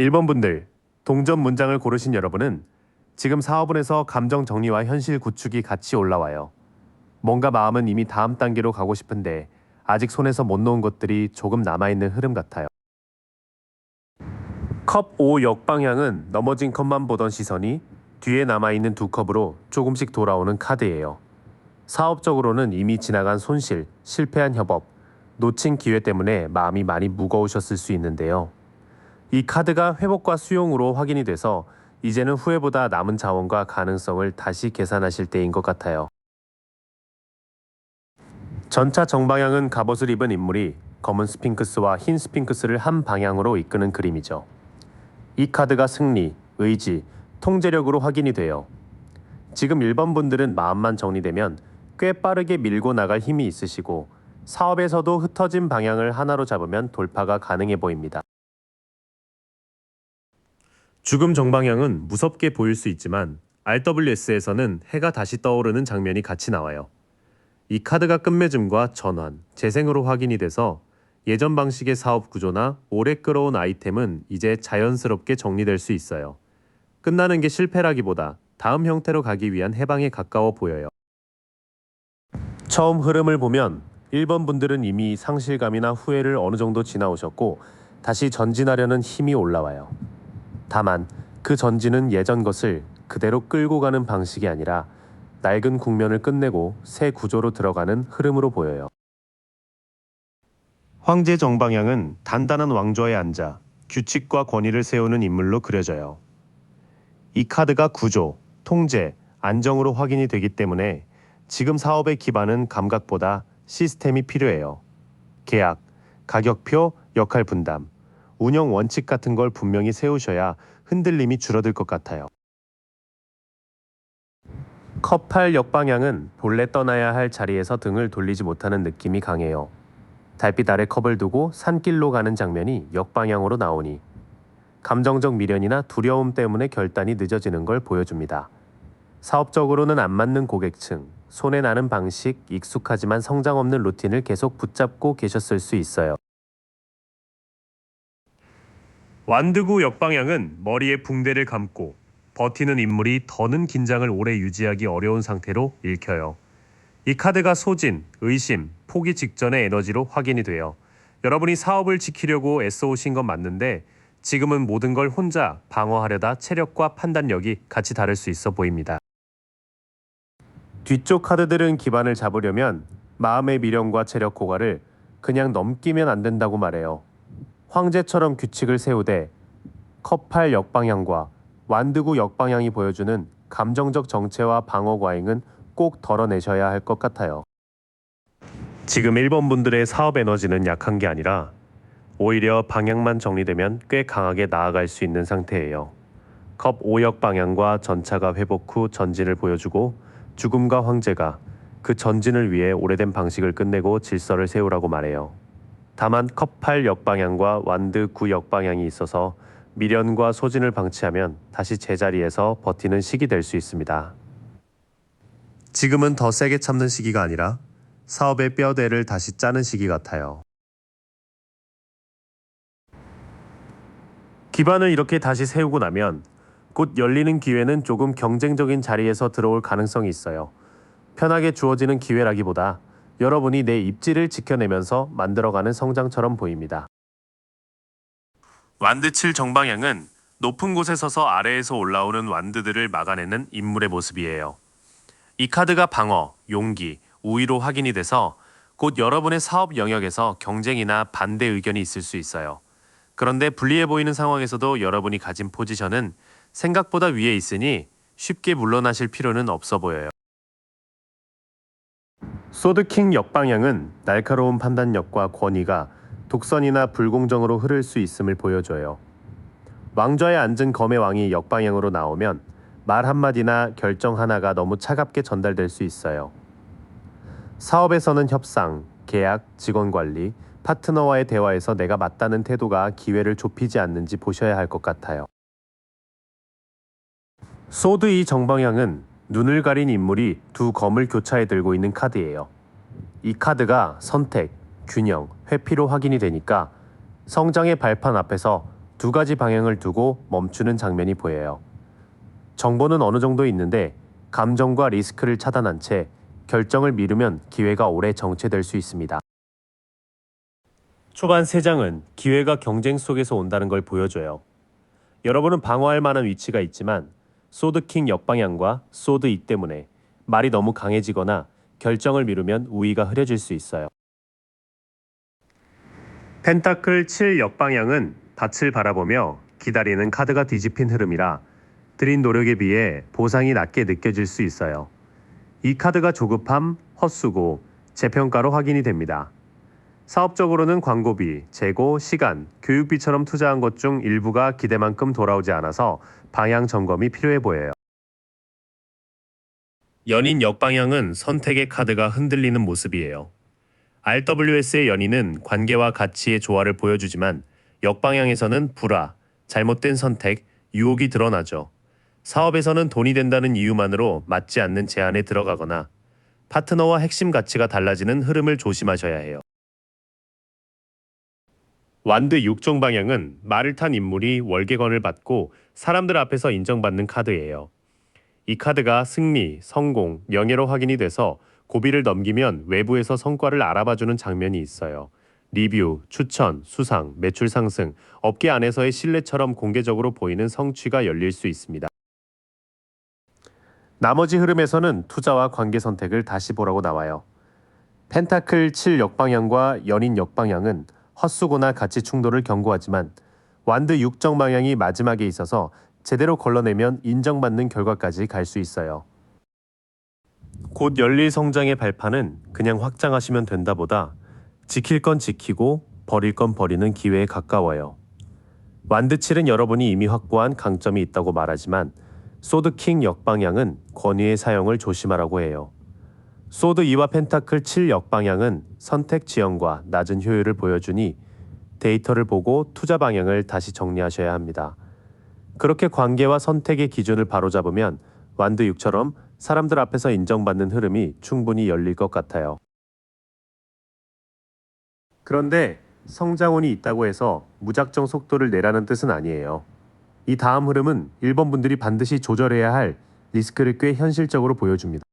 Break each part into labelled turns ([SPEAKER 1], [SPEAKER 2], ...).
[SPEAKER 1] 1번 분들, 동전 문장을 고르신 여러분은 지금 4호분에서 감정 정리와 현실 구축이 같이 올라와요. 뭔가 마음은 이미 다음 단계로 가고 싶은데 아직 손에서 못 놓은 것들이 조금 남아있는 흐름 같아요. 컵 5 역방향은 넘어진 컵만 보던 시선이 뒤에 남아있는 두 컵으로 조금씩 돌아오는 카드예요. 사업적으로는 이미 지나간 손실, 실패한 협업, 놓친 기회 때문에 마음이 많이 무거우셨을 수 있는데요. 이 카드가 회복과 수용으로 확인이 돼서 이제는 후회보다 남은 자원과 가능성을 다시 계산하실 때인 것 같아요. 전차 정방향은 갑옷을 입은 인물이 검은 스핑크스와 흰 스핑크스를 한 방향으로 이끄는 그림이죠. 이 카드가 승리, 의지, 통제력으로 확인이 돼요. 지금 1번 분들은 마음만 정리되면 꽤 빠르게 밀고 나갈 힘이 있으시고 사업에서도 흩어진 방향을 하나로 잡으면 돌파가 가능해 보입니다. 죽음 정방향은 무섭게 보일 수 있지만 RWS에서는 해가 다시 떠오르는 장면이 같이 나와요. 이 카드가 끝맺음과 전환, 재생으로 확인이 돼서 예전 방식의 사업 구조나 오래 끌어온 아이템은 이제 자연스럽게 정리될 수 있어요. 끝나는 게 실패라기보다 다음 형태로 가기 위한 해방에 가까워 보여요. 처음 흐름을 보면 1번 분들은 이미 상실감이나 후회를 어느 정도 지나오셨고 다시 전진하려는 힘이 올라와요. 다만 그 전진은 예전 것을 그대로 끌고 가는 방식이 아니라 낡은 국면을 끝내고 새 구조로 들어가는 흐름으로 보여요. 황제 정방향은 단단한 왕좌에 앉아 규칙과 권위를 세우는 인물로 그려져요. 이 카드가 구조, 통제, 안정으로 확인이 되기 때문에 지금 사업의 기반은 감각보다 시스템이 필요해요. 계약, 가격표, 역할 분담, 운영 원칙 같은 걸 분명히 세우셔야 흔들림이 줄어들 것 같아요. 컵 8 역방향은 본래 떠나야 할 자리에서 등을 돌리지 못하는 느낌이 강해요. 달빛 아래 컵을 두고 산길로 가는 장면이 역방향으로 나오니 감정적 미련이나 두려움 때문에 결단이 늦어지는 걸 보여줍니다. 사업적으로는 안 맞는 고객층, 손해 나는 방식, 익숙하지만 성장 없는 루틴을 계속 붙잡고 계셨을 수 있어요. 완드구 역방향은 머리에 붕대를 감고 버티는 인물이 더는 긴장을 오래 유지하기 어려운 상태로 읽혀요. 이 카드가 소진, 의심, 포기 직전의 에너지로 확인이 돼요. 여러분이 사업을 지키려고 애써오신 건 맞는데 지금은 모든 걸 혼자 방어하려다 체력과 판단력이 같이 다를 수 있어 보입니다. 뒤쪽 카드들은 기반을 잡으려면 마음의 미련과 체력 고갈을 그냥 넘기면 안 된다고 말해요. 황제처럼 규칙을 세우되 컵 8 역방향과 완드구 역방향이 보여주는 감정적 정체와 방어 과잉은 꼭 덜어내셔야 할 것 같아요. 지금 1번 분들의 사업 에너지는 약한 게 아니라 오히려 방향만 정리되면 꽤 강하게 나아갈 수 있는 상태예요. 컵 5역 방향과 전차가 회복 후 전진을 보여주고 죽음과 황제가 그 전진을 위해 오래된 방식을 끝내고 질서를 세우라고 말해요. 다만 컵 8 역방향과 완드 9 역방향이 있어서 미련과 소진을 방치하면 다시 제자리에서 버티는 시기 될 수 있습니다. 지금은 더 세게 참는 시기가 아니라 사업의 뼈대를 다시 짜는 시기 같아요. 기반을 이렇게 다시 세우고 나면 곧 열리는 기회는 조금 경쟁적인 자리에서 들어올 가능성이 있어요. 편하게 주어지는 기회라기보다 여러분이 내 입지를 지켜내면서 만들어가는 성장처럼 보입니다. 완드 7 정방향은 높은 곳에 서서 아래에서 올라오는 완드들을 막아내는 인물의 모습이에요. 이 카드가 방어, 용기, 우위로 확인이 돼서 곧 여러분의 사업 영역에서 경쟁이나 반대 의견이 있을 수 있어요. 그런데 불리해 보이는 상황에서도 여러분이 가진 포지션은 생각보다 위에 있으니 쉽게 물러나실 필요는 없어 보여요. 소드킹 역방향은 날카로운 판단력과 권위가 독선이나 불공정으로 흐를 수 있음을 보여줘요. 왕좌에 앉은 검의 왕이 역방향으로 나오면 말 한마디나 결정 하나가 너무 차갑게 전달될 수 있어요. 사업에서는 협상, 계약, 직원 관리, 파트너와의 대화에서 내가 맞다는 태도가 기회를 좁히지 않는지 보셔야 할 것 같아요. 소드 2 정방향은 눈을 가린 인물이 두 검을 교차에 들고 있는 카드예요. 이 카드가 선택, 균형, 회피로 확인이 되니까 성장의 발판 앞에서 두 가지 방향을 두고 멈추는 장면이 보여요. 정보는 어느 정도 있는데 감정과 리스크를 차단한 채 결정을 미루면 기회가 오래 정체될 수 있습니다. 초반 3장은 기회가 경쟁 속에서 온다는 걸 보여줘요. 여러분은 방어할 만한 위치가 있지만 소드킹 역방향과 소드 2 때문에 말이 너무 강해지거나 결정을 미루면 우위가 흐려질 수 있어요. 펜타클 7 역방향은 밭을 바라보며 기다리는 카드가 뒤집힌 흐름이라 들인 노력에 비해 보상이 낮게 느껴질 수 있어요. 이 카드가 조급함, 헛수고, 재평가로 확인이 됩니다. 사업적으로는 광고비, 재고, 시간, 교육비처럼 투자한 것 중 일부가 기대만큼 돌아오지 않아서 방향 점검이 필요해 보여요. 연인 역방향은 선택의 카드가 흔들리는 모습이에요. RWS의 연인은 관계와 가치의 조화를 보여주지만 역방향에서는 불화, 잘못된 선택, 유혹이 드러나죠. 사업에서는 돈이 된다는 이유만으로 맞지 않는 제안에 들어가거나 파트너와 핵심 가치가 달라지는 흐름을 조심하셔야 해요. 완드 6종 방향은 말을 탄 인물이 월계건을 받고 사람들 앞에서 인정받는 카드예요. 이 카드가 승리, 성공, 명예로 확인이 돼서 고비를 넘기면 외부에서 성과를 알아봐주는 장면이 있어요. 리뷰, 추천, 수상, 매출 상승, 업계 안에서의 신뢰처럼 공개적으로 보이는 성취가 열릴 수 있습니다. 나머지 흐름에서는 투자와 관계 선택을 다시 보라고 나와요. 펜타클 7 역방향과 연인 역방향은 헛수고나 가치 충돌을 경고하지만 완드 6정 방향이 마지막에 있어서 제대로 걸러내면 인정받는 결과까지 갈 수 있어요. 곧 열릴 성장의 발판은 그냥 확장하시면 된다보다 지킬 건 지키고 버릴 건 버리는 기회에 가까워요. 완드 7은 여러분이 이미 확보한 강점이 있다고 말하지만 소드킹 역방향은 권위의 사용을 조심하라고 해요. 소드 2와 펜타클 7 역방향은 선택 지형과 낮은 효율을 보여주니 데이터를 보고 투자 방향을 다시 정리하셔야 합니다. 그렇게 관계와 선택의 기준을 바로잡으면 완드 6처럼 사람들 앞에서 인정받는 흐름이 충분히 열릴 것 같아요. 그런데 성장운이 있다고 해서 무작정 속도를 내라는 뜻은 아니에요. 이 다음 흐름은 1번 분들이 반드시 조절해야 할 리스크를 꽤 현실적으로 보여줍니다.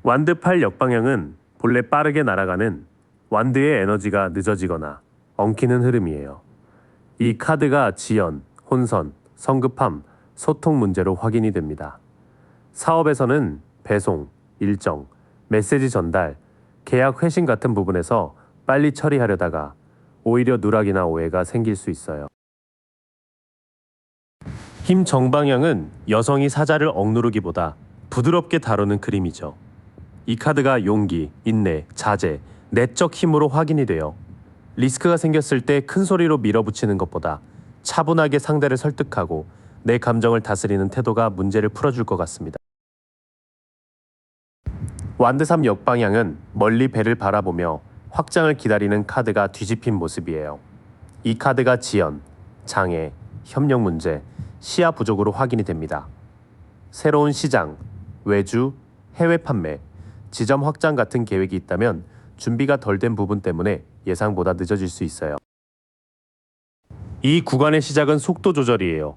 [SPEAKER 1] 완드 8 역방향은 본래 빠르게 날아가는 완드의 에너지가 늦어지거나 엉키는 흐름이에요. 이 카드가 지연, 혼선, 성급함, 소통 문제로 확인이 됩니다. 사업에서는 배송, 일정, 메시지 전달, 계약 회신 같은 부분에서 빨리 처리하려다가 오히려 누락이나 오해가 생길 수 있어요. 힘 정방향은 여성이 사자를 억누르기보다 부드럽게 다루는 그림이죠. 이 카드가 용기, 인내, 자제, 내적 힘으로 확인이 돼요. 리스크가 생겼을 때 큰 소리로 밀어붙이는 것보다 차분하게 상대를 설득하고 내 감정을 다스리는 태도가 문제를 풀어줄 것 같습니다. 완드 3 역방향은 멀리 배를 바라보며 확장을 기다리는 카드가 뒤집힌 모습이에요. 이 카드가 지연, 장애, 협력 문제, 시야 부족으로 확인이 됩니다. 새로운 시장, 외주, 해외 판매, 지점 확장 같은 계획이 있다면 준비가 덜 된 부분 때문에 예상보다 늦어질 수 있어요. 이 구간의 시작은 속도 조절이에요.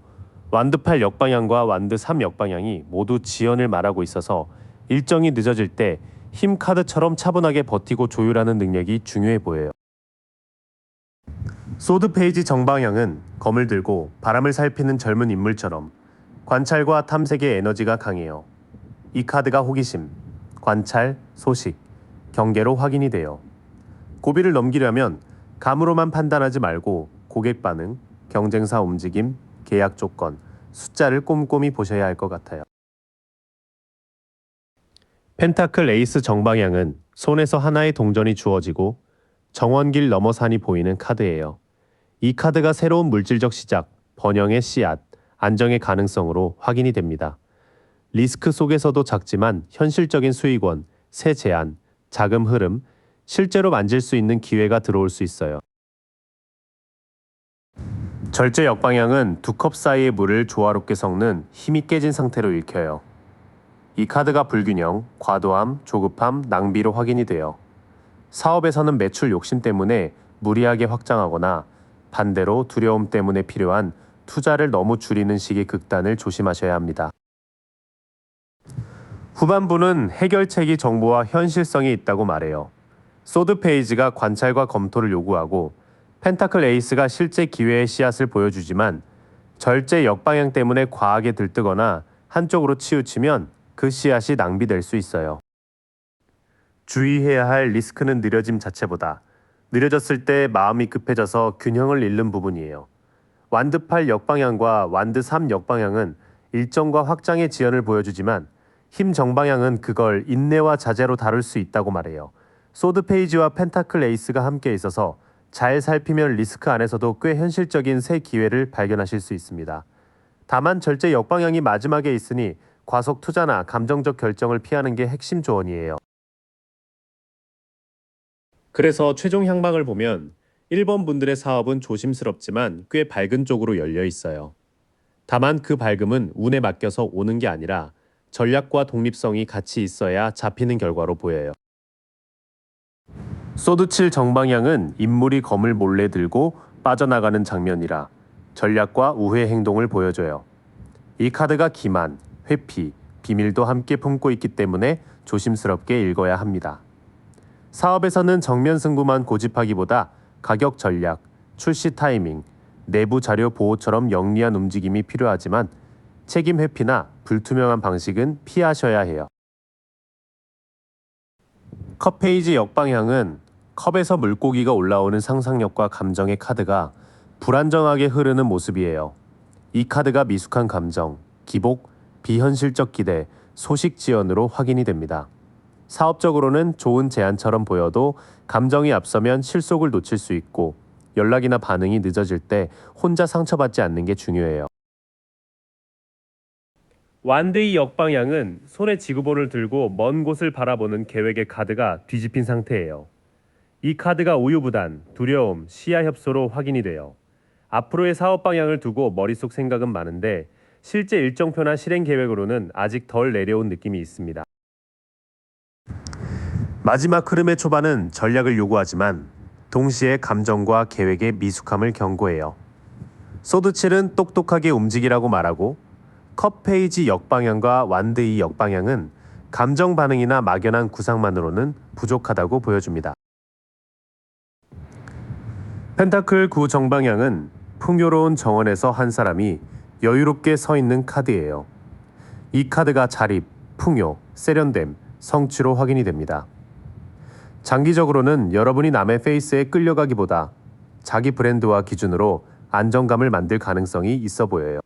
[SPEAKER 1] 완드 8 역방향과 완드 3 역방향이 모두 지연을 말하고 있어서 일정이 늦어질 때 힘 카드처럼 차분하게 버티고 조율하는 능력이 중요해 보여요. 소드 페이지 정방향은 검을 들고 바람을 살피는 젊은 인물처럼 관찰과 탐색의 에너지가 강해요. 이 카드가 호기심, 관찰, 소식, 경계로 확인이 돼요. 고비를 넘기려면 감으로만 판단하지 말고 고객 반응, 경쟁사 움직임, 계약 조건, 숫자를 꼼꼼히 보셔야 할 것 같아요. 펜타클 에이스 정방향은 손에서 하나의 동전이 주어지고 정원길 너머 산이 보이는 카드예요. 이 카드가 새로운 물질적 시작, 번영의 씨앗, 안정의 가능성으로 확인이 됩니다. 리스크 속에서도 작지만 현실적인 수익원, 새 제안, 자금 흐름, 실제로 만질 수 있는 기회가 들어올 수 있어요. 절제 역방향은 두 컵 사이의 물을 조화롭게 섞는 힘이 깨진 상태로 읽혀요. 이 카드가 불균형, 과도함, 조급함, 낭비로 확인이 돼요. 사업에서는 매출 욕심 때문에 무리하게 확장하거나 반대로 두려움 때문에 필요한 투자를 너무 줄이는 식의 극단을 조심하셔야 합니다. 후반부는 해결책이 정보와 현실성이 있다고 말해요. 소드 페이지가 관찰과 검토를 요구하고 펜타클 에이스가 실제 기회의 씨앗을 보여주지만 절제 역방향 때문에 과하게 들뜨거나 한쪽으로 치우치면 그 씨앗이 낭비될 수 있어요. 주의해야 할 리스크는 느려짐 자체보다 느려졌을 때 마음이 급해져서 균형을 잃는 부분이에요. 완드 8 역방향과 완드 3 역방향은 일정과 확장의 지연을 보여주지만 힘 정방향은 그걸 인내와 자제로 다룰 수 있다고 말해요. 소드 페이지와 펜타클 에이스가 함께 있어서 잘 살피면 리스크 안에서도 꽤 현실적인 새 기회를 발견하실 수 있습니다. 다만 절제 역방향이 마지막에 있으니 과속 투자나 감정적 결정을 피하는 게 핵심 조언이에요. 그래서 최종 향방을 보면 1번 분들의 사업은 조심스럽지만 꽤 밝은 쪽으로 열려 있어요. 다만 그 밝음은 운에 맡겨서 오는 게 아니라 전략과 독립성이 같이 있어야 잡히는 결과로 보여요. 소드 7 정방향은 인물이 검을 몰래 들고 빠져나가는 장면이라 전략과 우회 행동을 보여줘요. 이 카드가 기만, 회피, 비밀도 함께 품고 있기 때문에 조심스럽게 읽어야 합니다. 사업에서는 정면 승부만 고집하기보다 가격 전략, 출시 타이밍, 내부 자료 보호처럼 영리한 움직임이 필요하지만 책임 회피나 불투명한 방식은 피하셔야 해요. 컵 페이지 역방향은 컵에서 물고기가 올라오는 상상력과 감정의 카드가 불안정하게 흐르는 모습이에요. 이 카드가 미숙한 감정, 기복, 비현실적 기대, 소식 지연으로 확인이 됩니다. 사업적으로는 좋은 제안처럼 보여도 감정이 앞서면 실속을 놓칠 수 있고 연락이나 반응이 늦어질 때 혼자 상처받지 않는 게 중요해요. 완드의 역방향은 손에 지구본을 들고 먼 곳을 바라보는 계획의 카드가 뒤집힌 상태예요. 이 카드가 우유부단, 두려움, 시야 협소로 확인이 돼요. 앞으로의 사업 방향을 두고 머릿속 생각은 많은데 실제 일정표나 실행 계획으로는 아직 덜 내려온 느낌이 있습니다. 마지막 흐름의 초반은 전략을 요구하지만 동시에 감정과 계획의 미숙함을 경고해요. 소드 7은 똑똑하게 움직이라고 말하고 컵 페이지 역방향과 완드의 역방향은 감정 반응이나 막연한 구상만으로는 부족하다고 보여줍니다. 펜타클 9 정방향은 풍요로운 정원에서 한 사람이 여유롭게 서 있는 카드예요. 이 카드가 자립, 풍요, 세련됨, 성취로 확인이 됩니다. 장기적으로는 여러분이 남의 페이스에 끌려가기보다 자기 브랜드와 기준으로 안정감을 만들 가능성이 있어 보여요.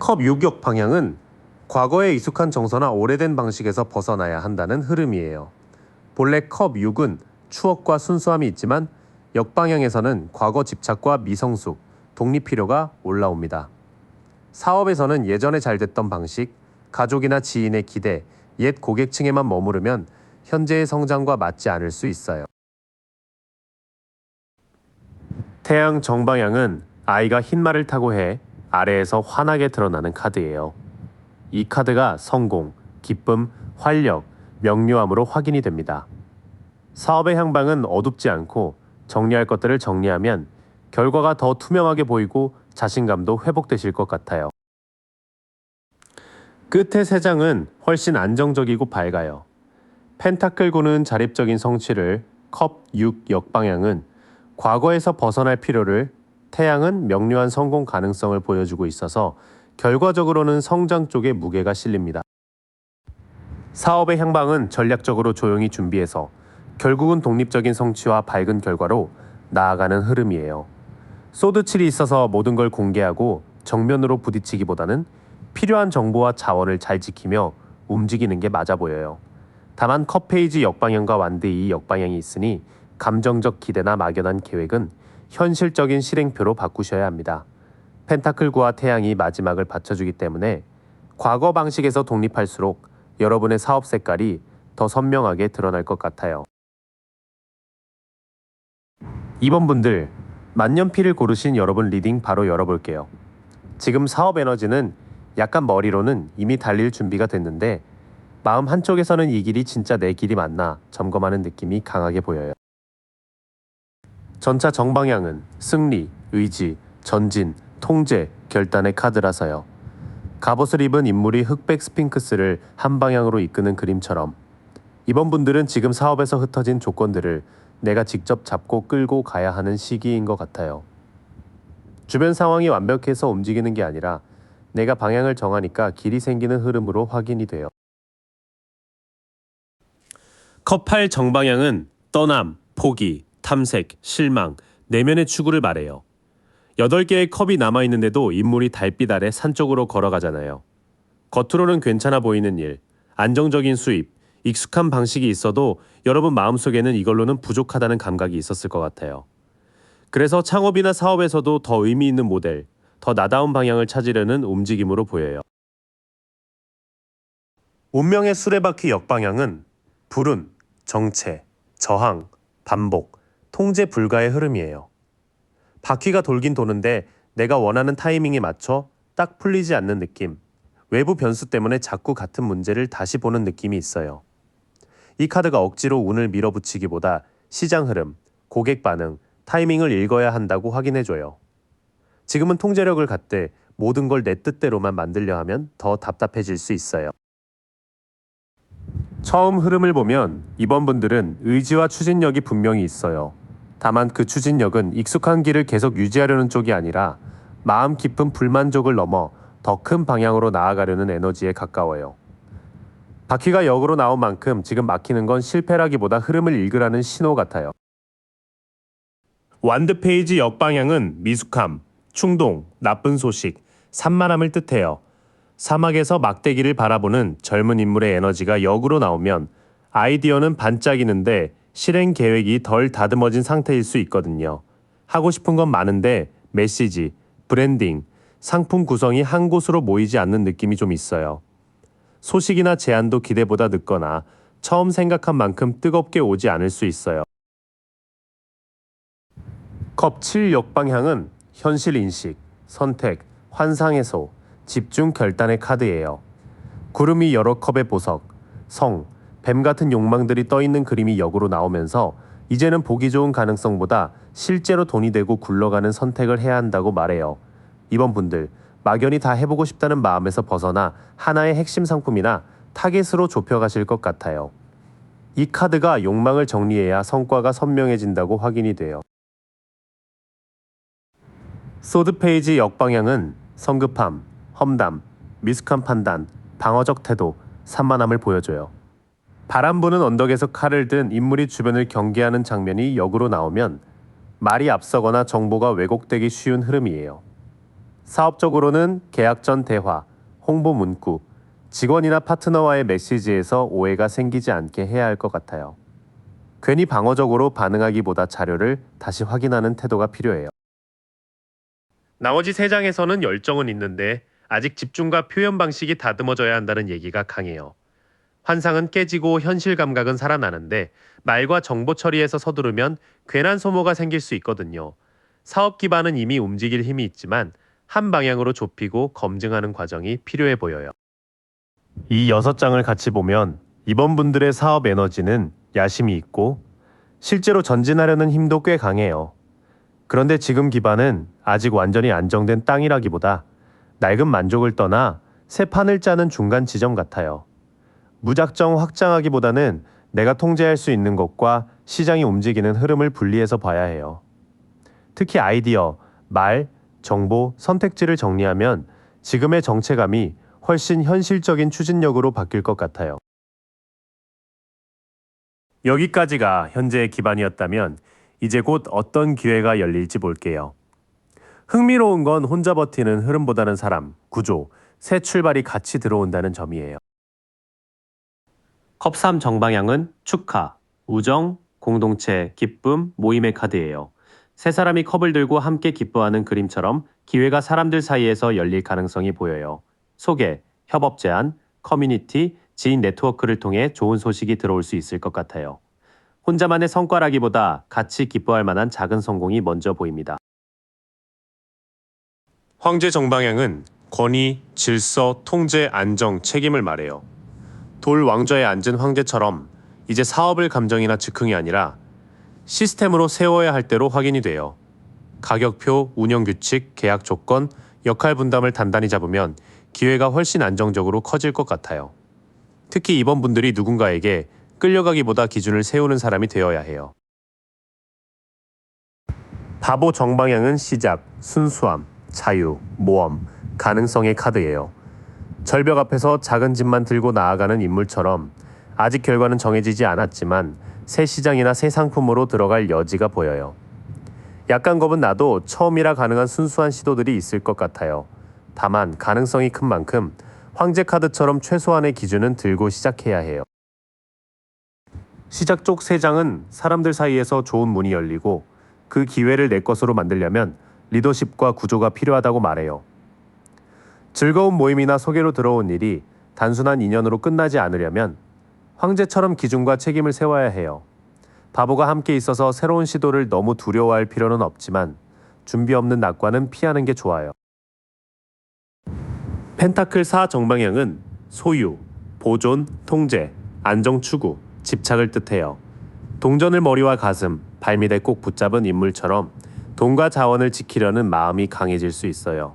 [SPEAKER 1] 컵 6역 방향은 과거에 익숙한 정서나 오래된 방식에서 벗어나야 한다는 흐름이에요. 본래 컵 6은 추억과 순수함이 있지만 역방향에서는 과거 집착과 미성숙, 독립 필요가 올라옵니다. 사업에서는 예전에 잘 됐던 방식, 가족이나 지인의 기대, 옛 고객층에만 머무르면 현재의 성장과 맞지 않을 수 있어요. 태양 정방향은 아이가 흰말을 타고 해 아래에서 환하게 드러나는 카드예요. 이 카드가 성공, 기쁨, 활력, 명료함으로 확인이 됩니다. 사업의 향방은 어둡지 않고 정리할 것들을 정리하면 결과가 더 투명하게 보이고 자신감도 회복되실 것 같아요. 끝의 세 장은 훨씬 안정적이고 밝아요. 펜타클 9는 자립적인 성취를, 컵 6 역방향은 과거에서 벗어날 필요를, 태양은 명료한 성공 가능성을 보여주고 있어서 결과적으로는 성장 쪽에 무게가 실립니다. 사업의 향방은 전략적으로 조용히 준비해서 결국은 독립적인 성취와 밝은 결과로 나아가는 흐름이에요. 소드 7이 있어서 모든 걸 공개하고 정면으로 부딪히기보다는 필요한 정보와 자원을 잘 지키며 움직이는 게 맞아 보여요. 다만 컵 페이지 역방향과 완드 2 역방향이 있으니 감정적 기대나 막연한 계획은 현실적인 실행표로 바꾸셔야 합니다. 펜타클 9와 태양이 마지막을 받쳐주기 때문에 과거 방식에서 독립할수록 여러분의 사업 색깔이 더 선명하게 드러날 것 같아요. 2번 분들, 만년필을 고르신 여러분 리딩 바로 열어볼게요. 지금 사업 에너지는 약간 머리로는 이미 달릴 준비가 됐는데 마음 한쪽에서는 이 길이 진짜 내 길이 맞나 점검하는 느낌이 강하게 보여요. 전차 정방향은 승리, 의지, 전진, 통제, 결단의 카드라서요. 갑옷을 입은 인물이 흑백 스핑크스를 한 방향으로 이끄는 그림처럼 이번 분들은 지금 사업에서 흩어진 조건들을 내가 직접 잡고 끌고 가야 하는 시기인 것 같아요. 주변 상황이 완벽해서 움직이는 게 아니라 내가 방향을 정하니까 길이 생기는 흐름으로 확인이 돼요. 컵8 정방향은 떠남, 포기, 탐색, 실망, 내면의 추구를 말해요. 8개의 컵이 남아있는데도 인물이 달빛 아래 산 쪽으로 걸어가잖아요. 겉으로는 괜찮아 보이는 일, 안정적인 수입, 익숙한 방식이 있어도 여러분 마음속에는 이걸로는 부족하다는 감각이 있었을 것 같아요. 그래서 창업이나 사업에서도 더 의미 있는 모델, 더 나다운 방향을 찾으려는 움직임으로 보여요. 운명의 수레바퀴 역방향은 불운, 정체, 저항, 반복, 통제 불가의 흐름이에요. 바퀴가 돌긴 도는데 내가 원하는 타이밍에 맞춰 딱 풀리지 않는 느낌, 외부 변수 때문에 자꾸 같은 문제를 다시 보는 느낌이 있어요. 이 카드가 억지로 운을 밀어붙이기보다 시장 흐름, 고객 반응, 타이밍을 읽어야 한다고 확인해줘요. 지금은 통제력을 갖되 모든 걸 내 뜻대로만 만들려 하면 더 답답해질 수 있어요. 처음 흐름을 보면 이번 분들은 의지와 추진력이 분명히 있어요. 다만 그 추진력은 익숙한 길을 계속 유지하려는 쪽이 아니라 마음 깊은 불만족을 넘어 더 큰 방향으로 나아가려는 에너지에 가까워요. 바퀴가 역으로 나온 만큼 지금 막히는 건 실패라기보다 흐름을 읽으라는 신호 같아요. 완드 페이지 역방향은 미숙함, 충동, 나쁜 소식, 산만함을 뜻해요. 사막에서 막대기를 바라보는 젊은 인물의 에너지가 역으로 나오면 아이디어는 반짝이는데 실행 계획이 덜 다듬어진 상태일 수 있거든요. 하고 싶은 건 많은데 메시지, 브랜딩, 상품 구성이 한 곳으로 모이지 않는 느낌이 좀 있어요. 소식이나 제안도 기대보다 늦거나 처음 생각한 만큼 뜨겁게 오지 않을 수 있어요. 컵 7 역방향은 현실 인식, 선택, 환상 해소, 집중 결단의 카드예요. 구름이 여러 컵의 보석, 성, 뱀 같은 욕망들이 떠있는 그림이 역으로 나오면서 이제는 보기 좋은 가능성보다 실제로 돈이 되고 굴러가는 선택을 해야 한다고 말해요. 이번 분들 막연히 다 해보고 싶다는 마음에서 벗어나 하나의 핵심 상품이나 타겟으로 좁혀가실 것 같아요. 이 카드가 욕망을 정리해야 성과가 선명해진다고 확인이 돼요. 소드 페이지 역방향은 성급함, 험담, 미숙한 판단, 방어적 태도, 산만함을 보여줘요. 바람 부는 언덕에서 칼을 든 인물이 주변을 경계하는 장면이 역으로 나오면 말이 앞서거나 정보가 왜곡되기 쉬운 흐름이에요. 사업적으로는 계약 전 대화, 홍보 문구, 직원이나 파트너와의 메시지에서 오해가 생기지 않게 해야 할 것 같아요. 괜히 방어적으로 반응하기보다 자료를 다시 확인하는 태도가 필요해요. 나머지 3장에서는 열정은 있는데 아직 집중과 표현 방식이 다듬어져야 한다는 얘기가 강해요. 환상은 깨지고 현실 감각은 살아나는데 말과 정보 처리에서 서두르면 괜한 소모가 생길 수 있거든요. 사업 기반은 이미 움직일 힘이 있지만 한 방향으로 좁히고 검증하는 과정이 필요해 보여요. 이 6장을 같이 보면 이번 분들의 사업 에너지는 야심이 있고 실제로 전진하려는 힘도 꽤 강해요. 그런데 지금 기반은 아직 완전히 안정된 땅이라기보다 낡은 만족을 떠나 새 판을 짜는 중간 지점 같아요. 무작정 확장하기보다는 내가 통제할 수 있는 것과 시장이 움직이는 흐름을 분리해서 봐야 해요. 특히 아이디어, 말, 정보, 선택지를 정리하면 지금의 정체감이 훨씬 현실적인 추진력으로 바뀔 것 같아요. 여기까지가 현재의 기반이었다면 이제 곧 어떤 기회가 열릴지 볼게요. 흥미로운 건 혼자 버티는 흐름보다는 사람, 구조, 새 출발이 같이 들어온다는 점이에요. 컵 3 정방향은 축하, 우정, 공동체, 기쁨, 모임의 카드예요. 세 사람이 컵을 들고 함께 기뻐하는 그림처럼 기회가 사람들 사이에서 열릴 가능성이 보여요. 소개, 협업 제안, 커뮤니티, 지인 네트워크를 통해 좋은 소식이 들어올 수 있을 것 같아요. 혼자만의 성과라기보다 같이 기뻐할 만한 작은 성공이 먼저 보입니다. 황제 정방향은 권위, 질서, 통제, 안정, 책임을 말해요. 돌 왕좌에 앉은 황제처럼 이제 사업을 감정이나 즉흥이 아니라 시스템으로 세워야 할 대로 확인이 돼요. 가격표, 운영규칙, 계약 조건, 역할 분담을 단단히 잡으면 기회가 훨씬 안정적으로 커질 것 같아요. 특히 이번 분들이 누군가에게 끌려가기보다 기준을 세우는 사람이 되어야 해요. 바보 정방향은 시작, 순수함, 자유, 모험, 가능성의 카드예요. 절벽 앞에서 작은 집만 들고 나아가는 인물처럼 아직 결과는 정해지지 않았지만 새 시장이나 새 상품으로 들어갈 여지가 보여요. 약간 겁은 나도 처음이라 가능한 순수한 시도들이 있을 것 같아요. 다만 가능성이 큰 만큼 황제 카드처럼 최소한의 기준은 들고 시작해야 해요. 시작 쪽 3장은 사람들 사이에서 좋은 문이 열리고 그 기회를 내 것으로 만들려면 리더십과 구조가 필요하다고 말해요. 즐거운 모임이나 소개로 들어온 일이 단순한 인연으로 끝나지 않으려면 황제처럼 기준과 책임을 세워야 해요. 바보가 함께 있어서 새로운 시도를 너무 두려워할 필요는 없지만 준비 없는 낙관은 피하는 게 좋아요. 펜타클 4 정방향은 소유, 보존, 통제, 안정 추구, 집착을 뜻해요. 동전을 머리와 가슴, 발밑에 꼭 붙잡은 인물처럼 돈과 자원을 지키려는 마음이 강해질 수 있어요.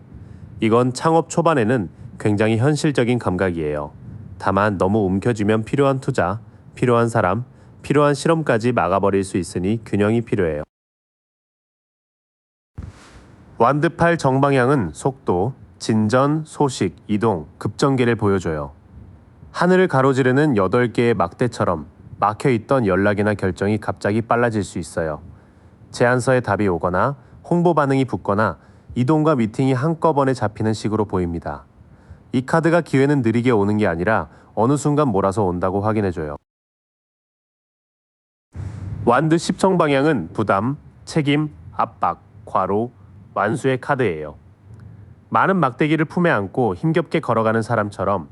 [SPEAKER 1] 이건 창업 초반에는 굉장히 현실적인 감각이에요. 다만 너무 움켜쥐면 필요한 투자, 필요한 사람, 필요한 실험까지 막아버릴 수 있으니 균형이 필요해요. 완드 8 정방향은 속도, 진전, 소식, 이동, 급전개를 보여줘요. 하늘을 가로지르는 8개의 막대처럼 막혀있던 연락이나 결정이 갑자기 빨라질 수 있어요. 제안서에 답이 오거나 홍보 반응이 붙거나 이동과 미팅이 한꺼번에 잡히는 식으로 보입니다. 이 카드가 기회는 느리게 오는 게 아니라 어느 순간 몰아서 온다고 확인해줘요. 완드 10정 방향은 부담, 책임, 압박, 과로, 완수의 카드예요. 많은 막대기를 품에 안고 힘겹게 걸어가는 사람처럼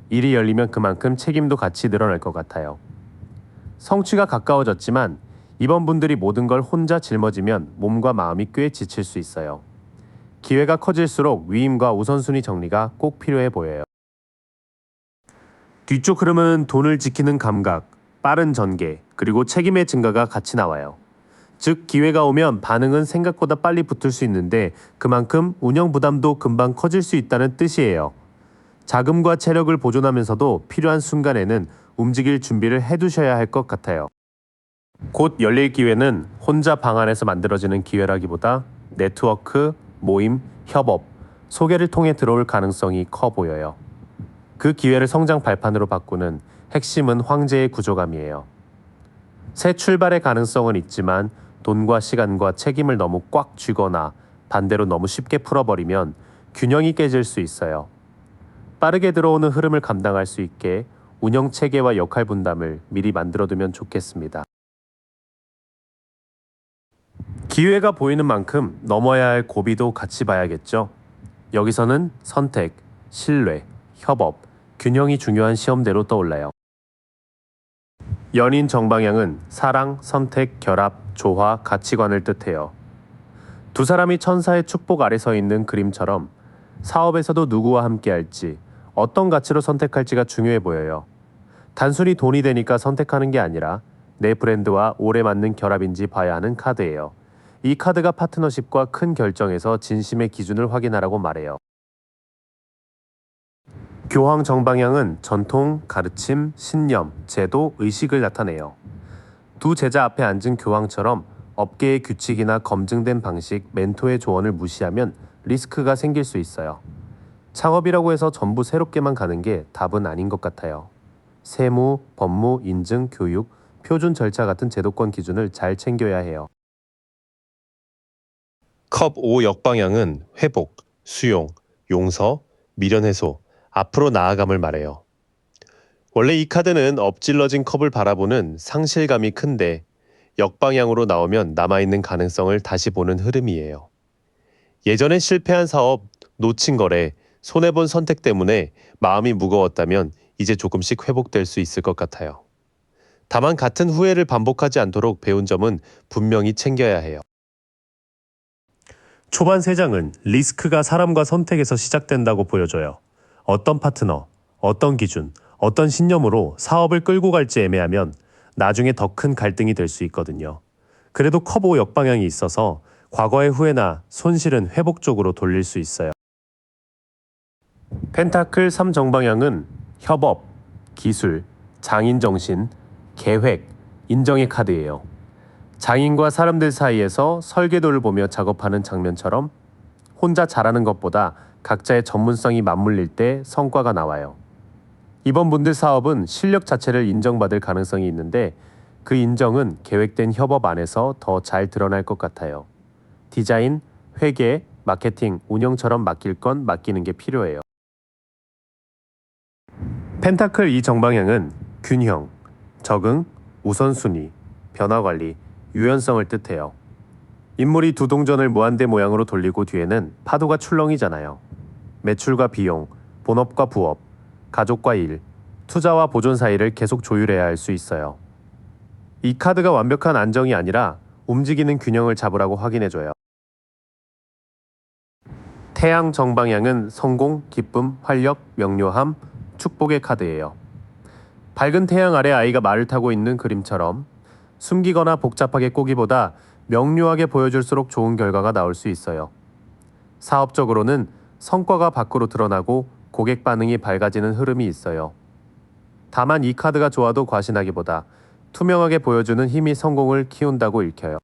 [SPEAKER 1] 일이 열리면 그만큼 책임도 같이 늘어날 것 같아요. 성취가 가까워졌지만 이번 분들이 모든 걸 혼자 짊어지면 몸과 마음이 꽤 지칠 수 있어요. 기회가 커질수록 위임과 우선순위 정리가 꼭 필요해 보여요. 뒤쪽 흐름은 돈을 지키는 감각, 빠른 전개, 그리고 책임의 증가가 같이 나와요. 즉 기회가 오면 반응은 생각보다 빨리 붙을 수 있는데 그만큼 운영 부담도 금방 커질 수 있다는 뜻이에요. 자금과 체력을 보존하면서도 필요한 순간에는 움직일 준비를 해두셔야 할 것 같아요. 곧 열릴 기회는 혼자 방 안에서 만들어지는 기회라기보다 네트워크, 모임, 협업, 소개를 통해 들어올 가능성이 커 보여요. 그 기회를 성장 발판으로 바꾸는 핵심은 황제의 구조감이에요. 새 출발의 가능성은 있지만 돈과 시간과 책임을 너무 꽉 쥐거나 반대로 너무 쉽게 풀어버리면 균형이 깨질 수 있어요. 빠르게 들어오는 흐름을 감당할 수 있게 운영 체계와 역할 분담을 미리 만들어두면 좋겠습니다. 기회가 보이는 만큼 넘어야 할 고비도 같이 봐야겠죠. 여기서는 선택, 신뢰, 협업, 균형이 중요한 시험대로 떠올라요. 연인 정방향은 사랑, 선택, 결합, 조화, 가치관을 뜻해요. 두 사람이 천사의 축복 아래 서 있는 그림처럼 사업에서도 누구와 함께할지, 어떤 가치로 선택할지가 중요해 보여요. 단순히 돈이 되니까 선택하는 게 아니라 내 브랜드와 오래 맞는 결합인지 봐야 하는 카드예요. 이 카드가 파트너십과 큰 결정에서 진심의 기준을 확인하라고 말해요. 교황 정방향은 전통, 가르침, 신념, 제도, 의식을 나타내요. 두 제자 앞에 앉은 교황처럼 업계의 규칙이나 검증된 방식, 멘토의 조언을 무시하면 리스크가 생길 수 있어요. 창업이라고 해서 전부 새롭게만 가는 게 답은 아닌 것 같아요. 세무, 법무, 인증, 교육, 표준 절차 같은 제도권 기준을 잘 챙겨야 해요. 컵 5 역방향은 회복, 수용, 용서, 미련 해소, 앞으로 나아감을 말해요. 원래 이 카드는 엎질러진 컵을 바라보는 상실감이 큰데 역방향으로 나오면 남아있는 가능성을 다시 보는 흐름이에요. 예전에 실패한 사업, 놓친 거래, 손해본 선택 때문에 마음이 무거웠다면 이제 조금씩 회복될 수 있을 것 같아요. 다만 같은 후회를 반복하지 않도록 배운 점은 분명히 챙겨야 해요. 초반 3장은 리스크가 사람과 선택에서 시작된다고 보여줘요. 어떤 파트너, 어떤 기준, 어떤 신념으로 사업을 끌고 갈지 애매하면 나중에 더 큰 갈등이 될 수 있거든요. 그래도 커브 역방향이 있어서 과거의 후회나 손실은 회복 쪽으로 돌릴 수 있어요. 펜타클 3정방향은 협업, 기술, 장인정신, 계획, 인정의 카드예요. 장인과 사람들 사이에서 설계도를 보며 작업하는 장면처럼 혼자 잘하는 것보다 각자의 전문성이 맞물릴 때 성과가 나와요. 이번 분들 사업은 실력 자체를 인정받을 가능성이 있는데 그 인정은 계획된 협업 안에서 더 잘 드러날 것 같아요. 디자인, 회계, 마케팅, 운영처럼 맡길 건 맡기는 게 필요해요. 펜타클 2정방향은 균형, 적응, 우선순위, 변화관리, 유연성을 뜻해요. 인물이 두 동전을 무한대 모양으로 돌리고 뒤에는 파도가 출렁이잖아요. 매출과 비용, 본업과 부업, 가족과 일, 투자와 보존 사이를 계속 조율해야 할 수 있어요. 이 카드가 완벽한 안정이 아니라 움직이는 균형을 잡으라고 확인해줘요. 태양 정방향은 성공, 기쁨, 활력, 명료함, 축복의 카드예요. 밝은 태양 아래 아이가 말을 타고 있는 그림처럼 숨기거나 복잡하게 꼬기보다 명료하게 보여줄수록 좋은 결과가 나올 수 있어요. 사업적으로는 성과가 밖으로 드러나고 고객 반응이 밝아지는 흐름이 있어요. 다만 이 카드가 좋아도 과신하기보다 투명하게 보여주는 힘이 성공을 키운다고 읽혀요.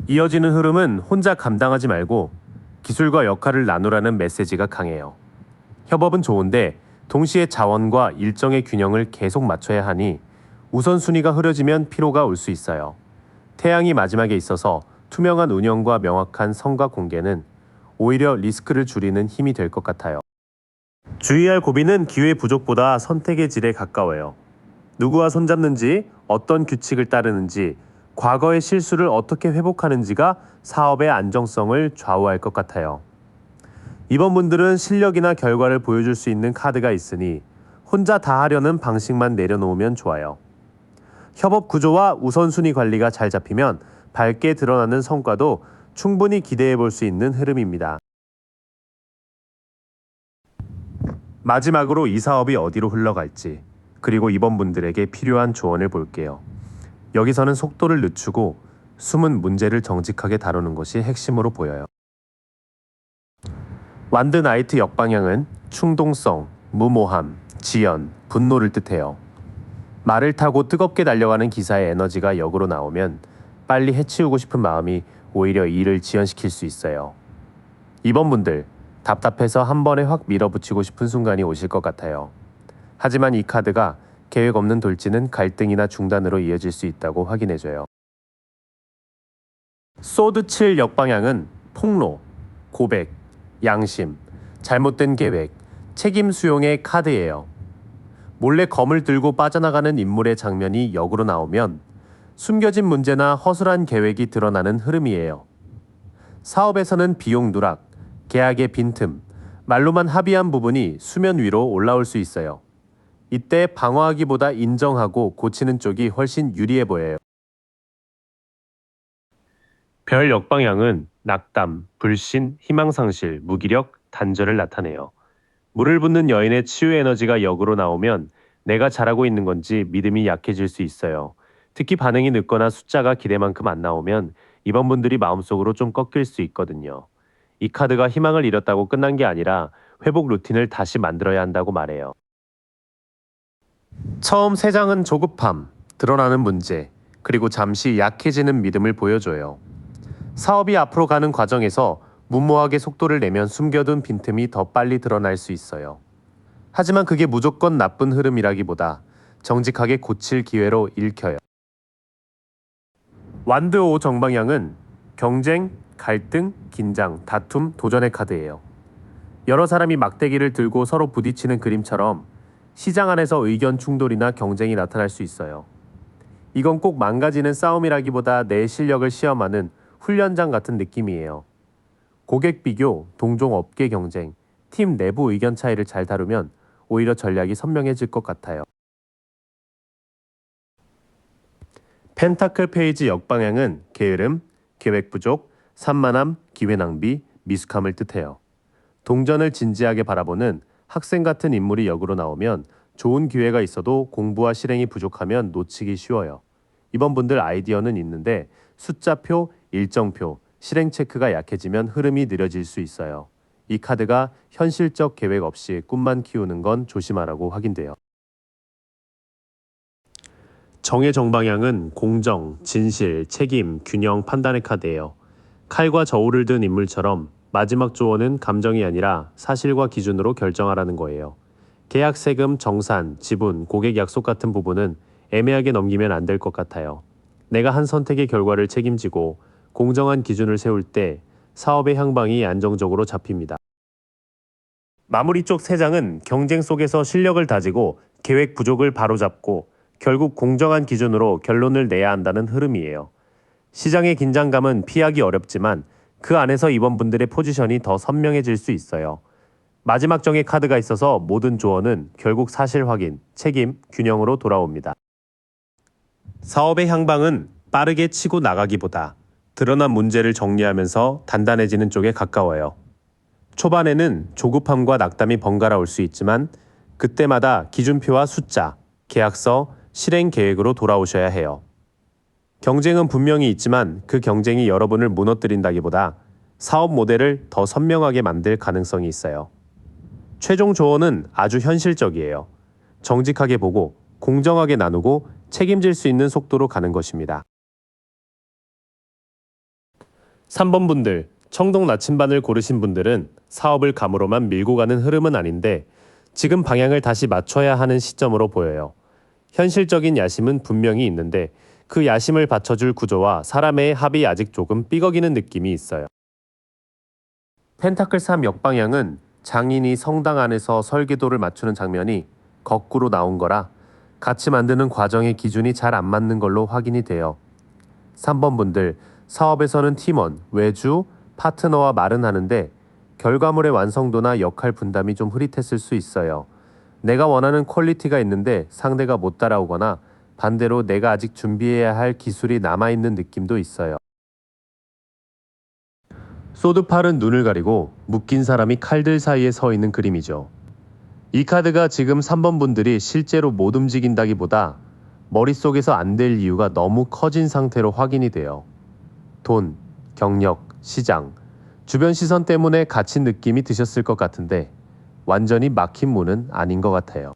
[SPEAKER 1] 이어지는 흐름은 혼자 감당하지 말고 기술과 역할을 나누라는 메시지가 강해요. 협업은 좋은데 동시에 자원과 일정의 균형을 계속 맞춰야 하니 우선순위가 흐려지면 피로가 올 수 있어요. 태양이 마지막에 있어서 투명한 운영과 명확한 성과 공개는 오히려 리스크를 줄이는 힘이 될 것 같아요. 주의할 고비는 기회 부족보다 선택의 질에 가까워요. 누구와 손잡는지, 어떤 규칙을 따르는지, 과거의 실수를 어떻게 회복하는지가 사업의 안정성을 좌우할 것 같아요. 이번 분들은 실력이나 결과를 보여줄 수 있는 카드가 있으니 혼자 다 하려는 방식만 내려놓으면 좋아요. 협업 구조와 우선순위 관리가 잘 잡히면 밝게 드러나는 성과도 충분히 기대해 볼 수 있는 흐름입니다. 마지막으로 이 사업이 어디로 흘러갈지, 그리고 이번 분들에게 필요한 조언을 볼게요. 여기서는 속도를 늦추고 숨은 문제를 정직하게 다루는 것이 핵심으로 보여요. 완드 나이트 역방향은 충동성, 무모함, 지연, 분노를 뜻해요. 말을 타고 뜨겁게 달려가는 기사의 에너지가 역으로 나오면 빨리 해치우고 싶은 마음이 오히려 일을 지연시킬 수 있어요. 이번 분들 답답해서 한 번에 확 밀어붙이고 싶은 순간이 오실 것 같아요. 하지만 이 카드가 계획 없는 돌진은 갈등이나 중단으로 이어질 수 있다고 확인해줘요. 소드 7 역방향은 폭로, 고백, 양심, 잘못된 계획, 책임 수용의 카드예요. 몰래 검을 들고 빠져나가는 인물의 장면이 역으로 나오면 숨겨진 문제나 허술한 계획이 드러나는 흐름이에요. 사업에서는 비용 누락, 계약의 빈틈, 말로만 합의한 부분이 수면 위로 올라올 수 있어요. 이때 방어하기보다 인정하고 고치는 쪽이 훨씬 유리해 보여요. 별 역방향은 낙담, 불신, 희망상실, 무기력, 단절을 나타내요. 물을 붓는 여인의 치유 에너지가 역으로 나오면 내가 잘하고 있는 건지 믿음이 약해질 수 있어요. 특히 반응이 늦거나 숫자가 기대만큼 안 나오면 이번 분들이 마음속으로 좀 꺾일 수 있거든요. 이 카드가 희망을 잃었다고 끝난 게 아니라 회복 루틴을 다시 만들어야 한다고 말해요. 처음 3장은 조급함, 드러나는 문제, 그리고 잠시 약해지는 믿음을 보여줘요. 사업이 앞으로 가는 과정에서 무모하게 속도를 내면 숨겨둔 빈틈이 더 빨리 드러날 수 있어요. 하지만 그게 무조건 나쁜 흐름이라기보다 정직하게 고칠 기회로 읽혀요. 완드 5 정방향은 경쟁, 갈등, 긴장, 다툼, 도전의 카드예요. 여러 사람이 막대기를 들고 서로 부딪히는 그림처럼 시장 안에서 의견 충돌이나 경쟁이 나타날 수 있어요. 이건 꼭 망가지는 싸움이라기보다 내 실력을 시험하는 훈련장 같은 느낌이에요. 고객 비교, 동종 업계 경쟁, 팀 내부 의견 차이를 잘 다루면 오히려 전략이 선명해질 것 같아요. 펜타클 페이지 역방향은 게으름, 계획 부족, 산만함, 기회 낭비, 미숙함을 뜻해요. 동전을 진지하게 바라보는 학생 같은 인물이 역으로 나오면 좋은 기회가 있어도 공부와 실행이 부족하면 놓치기 쉬워요. 이번 분들 아이디어는 있는데 숫자표, 일정표, 실행 체크가 약해지면 흐름이 느려질 수 있어요. 이 카드가 현실적 계획 없이 꿈만 키우는 건 조심하라고 확인돼요. 정의 정방향은 공정, 진실, 책임, 균형, 판단의 카드예요. 칼과 저울을 든 인물처럼 마지막 조언은 감정이 아니라 사실과 기준으로 결정하라는 거예요. 계약 세금, 정산, 지분, 고객 약속 같은 부분은 애매하게 넘기면 안 될 것 같아요. 내가 한 선택의 결과를 책임지고 공정한 기준을 세울 때 사업의 향방이 안정적으로 잡힙니다. 마무리 쪽 3장은 경쟁 속에서 실력을 다지고 계획 부족을 바로잡고 결국 공정한 기준으로 결론을 내야 한다는 흐름이에요. 시장의 긴장감은 피하기 어렵지만 그 안에서 이번 분들의 포지션이 더 선명해질 수 있어요. 마지막 정의 카드가 있어서 모든 조언은 결국 사실 확인, 책임, 균형으로 돌아옵니다. 사업의 향방은 빠르게 치고 나가기보다 드러난 문제를 정리하면서 단단해지는 쪽에 가까워요. 초반에는 조급함과 낙담이 번갈아 올 수 있지만 그때마다 기준표와 숫자, 계약서, 실행 계획으로 돌아오셔야 해요. 경쟁은 분명히 있지만 그 경쟁이 여러분을 무너뜨린다기보다 사업 모델을 더 선명하게 만들 가능성이 있어요. 최종 조언은 아주 현실적이에요. 정직하게 보고 공정하게 나누고 책임질 수 있는 속도로 가는 것입니다. 3번 분들, 청동 나침반을 고르신 분들은 사업을 감으로만 밀고 가는 흐름은 아닌데 지금 방향을 다시 맞춰야 하는 시점으로 보여요. 현실적인 야심은 분명히 있는데 그 야심을 받쳐줄 구조와 사람의 합이 아직 조금 삐걱이는 느낌이 있어요. 펜타클 3 역방향은 장인이 성당 안에서 설계도를 맞추는 장면이 거꾸로 나온 거라 같이 만드는 과정의 기준이 잘 안 맞는 걸로 확인이 돼요. 3번 분들, 사업에서는 팀원, 외주, 파트너와 말은 하는데 결과물의 완성도나 역할 분담이 좀 흐릿했을 수 있어요. 내가 원하는 퀄리티가 있는데 상대가 못 따라오거나 반대로 내가 아직 준비해야 할 기술이 남아있는 느낌도 있어요. 소드팔은 눈을 가리고 묶인 사람이 칼들 사이에 서 있는 그림이죠. 이 카드가 지금 3번 분들이 실제로 못 움직인다기보다 머릿속에서 안 될 이유가 너무 커진 상태로 확인이 돼요. 돈, 경력, 시장, 주변 시선 때문에 갇힌 느낌이 드셨을 것 같은데 완전히 막힌 문은 아닌 것 같아요.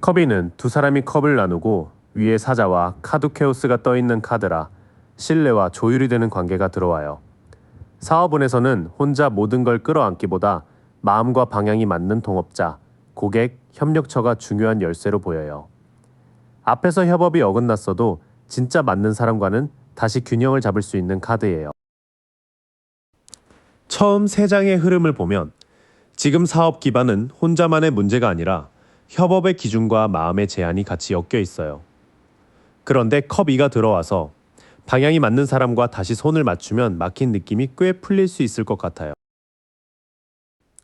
[SPEAKER 1] 커비는 두 사람이 컵을 나누고 위에 사자와 카두케오스가 떠있는 카드라 신뢰와 조율이 되는 관계가 들어와요. 사업운에서는 혼자 모든 걸 끌어안기보다 마음과 방향이 맞는 동업자, 고객, 협력처가 중요한 열쇠로 보여요. 앞에서 협업이 어긋났어도 진짜 맞는 사람과는 다시 균형을 잡을 수 있는 카드예요. 처음 3장의 흐름을 보면 지금 사업 기반은 혼자만의 문제가 아니라 협업의 기준과 마음의 제한이 같이 엮여 있어요. 그런데 컵 2가 들어와서 방향이 맞는 사람과 다시 손을 맞추면 막힌 느낌이 꽤 풀릴 수 있을 것 같아요.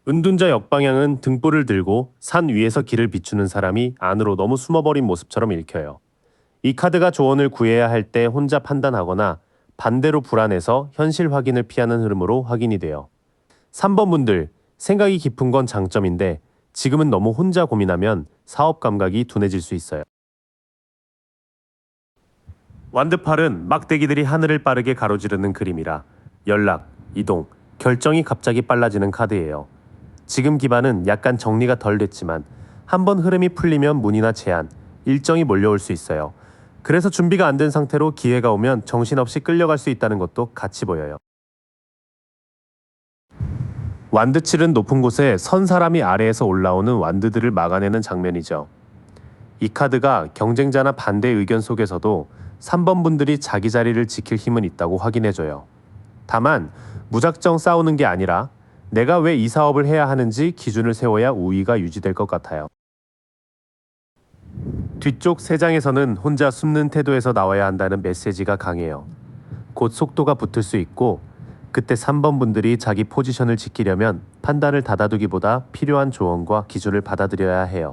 [SPEAKER 1] 은둔자 역방향은 등불을 들고 산 위에서 길을 비추는 사람이 안으로 너무 숨어버린 모습처럼 읽혀요. 이 카드가 조언을 구해야 할 때 혼자 판단하거나 반대로 불안해서 현실 확인을 피하는 흐름으로 확인이 돼요. 3번 분들, 생각이 깊은 건 장점인데 지금은 너무 혼자 고민하면 사업 감각이 둔해질 수 있어요. 완드팔은 막대기들이 하늘을 빠르게 가로지르는 그림이라 연락, 이동, 결정이 갑자기 빨라지는 카드예요. 지금 기반은 약간 정리가 덜 됐지만 한번 흐름이 풀리면 문의나 제안, 일정이 몰려올 수 있어요. 그래서 준비가 안 된 상태로 기회가 오면 정신없이 끌려갈 수 있다는 것도 같이 보여요. 완드칠은 높은 곳에 선 사람이 아래에서 올라오는 완드들을 막아내는 장면이죠. 이 카드가 경쟁자나 반대 의견 속에서도 3번 분들이 자기 자리를 지킬 힘은 있다고 확인해줘요. 다만 무작정 싸우는 게 아니라 내가 왜 이 사업을 해야 하는지 기준을 세워야 우위가 유지될 것 같아요. 뒤쪽 3장에서는 혼자 숨는 태도에서 나와야 한다는 메시지가 강해요. 곧 속도가 붙을 수 있고 그때 3번 분들이 자기 포지션을 지키려면 판단을 닫아두기보다 필요한 조언과 기준을 받아들여야 해요.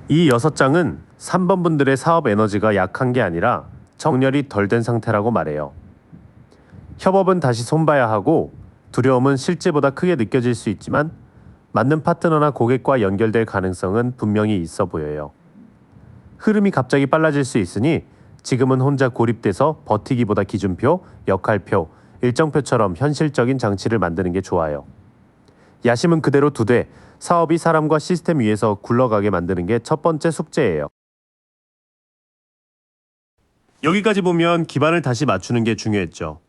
[SPEAKER 1] 이 6장은 3번 분들의 사업 에너지가 약한 게 아니라 정렬이 덜 된 상태라고 말해요. 협업은 다시 손봐야 하고 두려움은 실제보다 크게 느껴질 수 있지만 맞는 파트너나 고객과 연결될 가능성은 분명히 있어 보여요. 흐름이 갑자기 빨라질 수 있으니 지금은 혼자 고립돼서 버티기보다 기준표, 역할표, 일정표처럼 현실적인 장치를 만드는 게 좋아요. 야심은 그대로 두되 사업이 사람과 시스템 위에서 굴러가게 만드는 게 첫 번째 숙제예요. 여기까지 보면 기반을 다시 맞추는 게 중요했죠.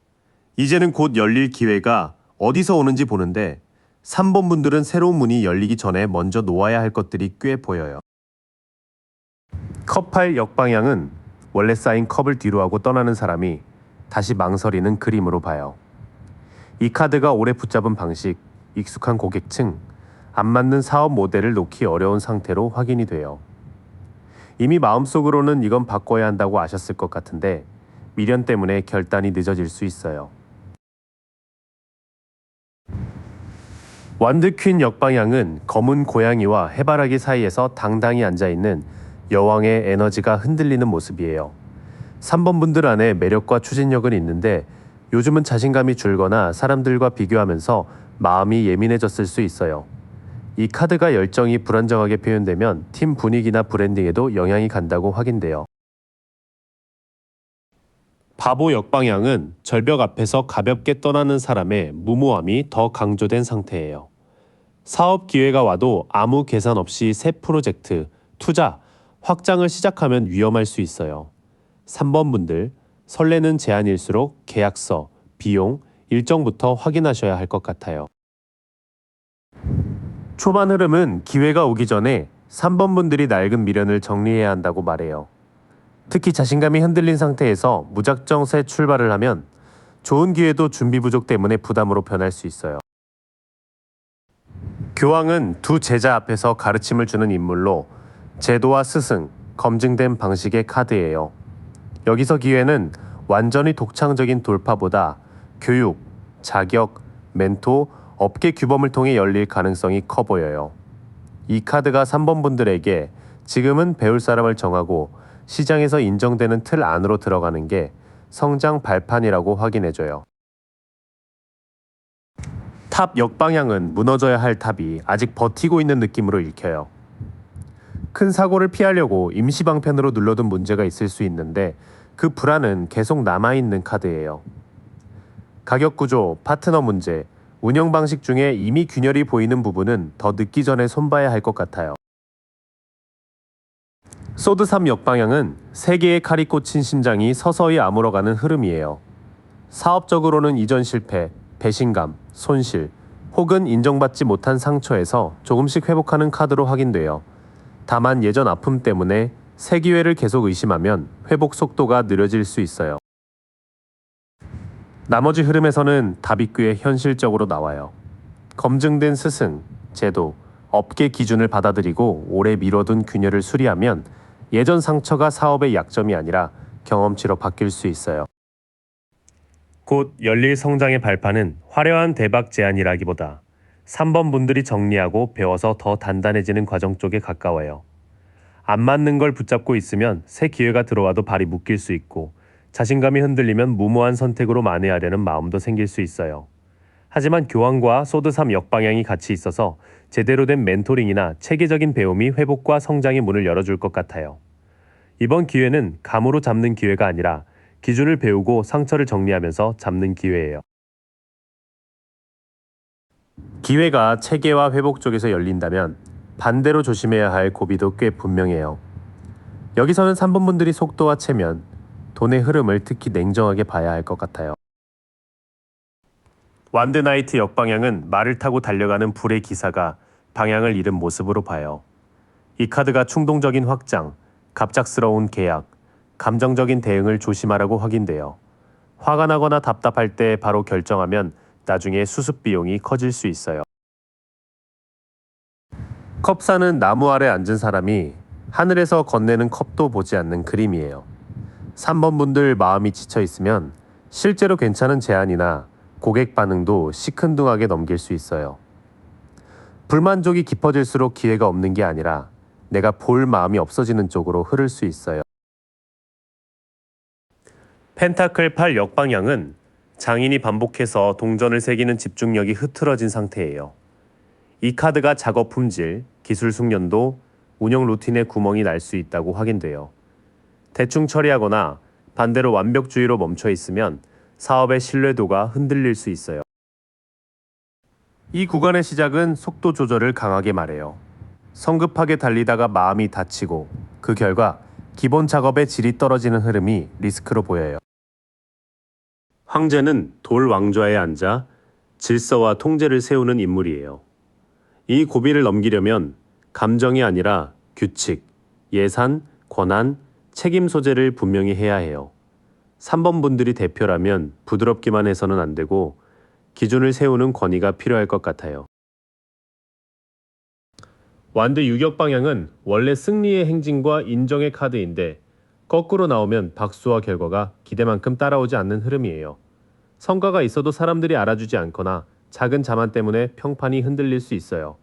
[SPEAKER 1] 이제는 곧 열릴 기회가 어디서 오는지 보는데 3번 분들은 새로운 문이 열리기 전에 먼저 놓아야 할 것들이 꽤 보여요. 컵8 역방향은 원래 쌓인 컵을 뒤로하고 떠나는 사람이 다시 망설이는 그림으로 봐요. 이 카드가 오래 붙잡은 방식, 익숙한 고객층, 안 맞는 사업 모델을 놓기 어려운 상태로 확인이 돼요. 이미 마음속으로는 이건 바꿔야 한다고 아셨을 것 같은데 미련 때문에 결단이 늦어질 수 있어요. 완드 퀸 역방향은 검은 고양이와 해바라기 사이에서 당당히 앉아있는 여왕의 에너지가 흔들리는 모습이에요. 3번 분들 안에 매력과 추진력은 있는데 요즘은 자신감이 줄거나 사람들과 비교하면서 마음이 예민해졌을 수 있어요. 이 카드가 열정이 불안정하게 표현되면 팀 분위기나 브랜딩에도 영향이 간다고 확인돼요. 바보 역방향은 절벽 앞에서 가볍게 떠나는 사람의 무모함이 더 강조된 상태예요. 사업 기회가 와도 아무 계산 없이 새 프로젝트, 투자, 확장을 시작하면 위험할 수 있어요. 3번 분들, 설레는 제안일수록 계약서, 비용, 일정부터 확인하셔야 할 것 같아요. 초반 흐름은 기회가 오기 전에 3번 분들이 낡은 미련을 정리해야 한다고 말해요. 특히 자신감이 흔들린 상태에서 무작정 새 출발을 하면 좋은 기회도 준비 부족 때문에 부담으로 변할 수 있어요. 교황은 두 제자 앞에서 가르침을 주는 인물로 제도와 스승, 검증된 방식의 카드예요. 여기서 기회는 완전히 독창적인 돌파보다 교육, 자격, 멘토, 업계 규범을 통해 열릴 가능성이 커 보여요. 이 카드가 3번 분들에게 지금은 배울 사람을 정하고 시장에서 인정되는 틀 안으로 들어가는 게 성장 발판이라고 확인해줘요. 탑 역방향은 무너져야 할 탑이 아직 버티고 있는 느낌으로 읽혀요. 큰 사고를 피하려고 임시 방편으로 눌러둔 문제가 있을 수 있는데 그 불안은 계속 남아있는 카드예요. 가격 구조, 파트너 문제, 운영 방식 중에 이미 균열이 보이는 부분은 더 늦기 전에 손봐야 할 것 같아요. 소드 3 역방향은 세 개의 칼이 꽂힌 심장이 서서히 아물어가는 흐름이에요. 사업적으로는 이전 실패, 배신감, 손실, 혹은 인정받지 못한 상처에서 조금씩 회복하는 카드로 확인돼요. 다만 예전 아픔 때문에 새 기회를 계속 의심하면 회복 속도가 느려질 수 있어요. 나머지 흐름에서는 답이 꽤 현실적으로 나와요. 검증된 스승, 제도, 업계 기준을 받아들이고 오래 미뤄둔 균열을 수리하면 예전 상처가 사업의 약점이 아니라 경험치로 바뀔 수 있어요. 곧 열릴 성장의 발판은 화려한 대박 제안이라기보다 3번 분들이 정리하고 배워서 더 단단해지는 과정 쪽에 가까워요. 안 맞는 걸 붙잡고 있으면 새 기회가 들어와도 발이 묶일 수 있고 자신감이 흔들리면 무모한 선택으로 만회하려는 마음도 생길 수 있어요. 하지만 교황과 소드 3 역방향이 같이 있어서 제대로 된 멘토링이나 체계적인 배움이 회복과 성장의 문을 열어줄 것 같아요. 이번 기회는 감으로 잡는 기회가 아니라 기준을 배우고 상처를 정리하면서 잡는 기회예요. 기회가 체계와 회복 쪽에서 열린다면 반대로 조심해야 할 고비도 꽤 분명해요. 여기서는 3번 분들이 속도와 체면, 돈의 흐름을 특히 냉정하게 봐야 할 것 같아요. 완드 나이트 역방향은 말을 타고 달려가는 불의 기사가 방향을 잃은 모습으로 봐요. 이 카드가 충동적인 확장, 갑작스러운 계약, 감정적인 대응을 조심하라고 확인돼요. 화가 나거나 답답할 때 바로 결정하면 나중에 수습 비용이 커질 수 있어요. 컵사는 나무 아래 앉은 사람이 하늘에서 건네는 컵도 보지 않는 그림이에요. 3번 분들 마음이 지쳐 있으면 실제로 괜찮은 제안이나 고객 반응도 시큰둥하게 넘길 수 있어요. 불만족이 깊어질수록 기회가 없는 게 아니라 내가 볼 마음이 없어지는 쪽으로 흐를 수 있어요. 펜타클 8 역방향은 장인이 반복해서 동전을 새기는 집중력이 흐트러진 상태예요. 이 카드가 작업 품질, 기술 숙련도, 운영 루틴에 구멍이 날 수 있다고 확인돼요. 대충 처리하거나 반대로 완벽주의로 멈춰 있으면 사업의 신뢰도가 흔들릴 수 있어요. 이 구간의 시작은 속도 조절을 강하게 말해요. 성급하게 달리다가 마음이 다치고 그 결과 기본 작업의 질이 떨어지는 흐름이 리스크로 보여요. 황제는 돌 왕좌에 앉아 질서와 통제를 세우는 인물이에요. 이 고비를 넘기려면 감정이 아니라 규칙, 예산, 권한, 책임 소재를 분명히 해야 해요. 3번 분들이 대표라면 부드럽기만 해서는 안 되고 기준을 세우는 권위가 필요할 것 같아요. 완드 유격 방향은 원래 승리의 행진과 인정의 카드인데 거꾸로 나오면 박수와 결과가 기대만큼 따라오지 않는 흐름이에요. 성과가 있어도 사람들이 알아주지 않거나 작은 자만 때문에 평판이 흔들릴 수 있어요.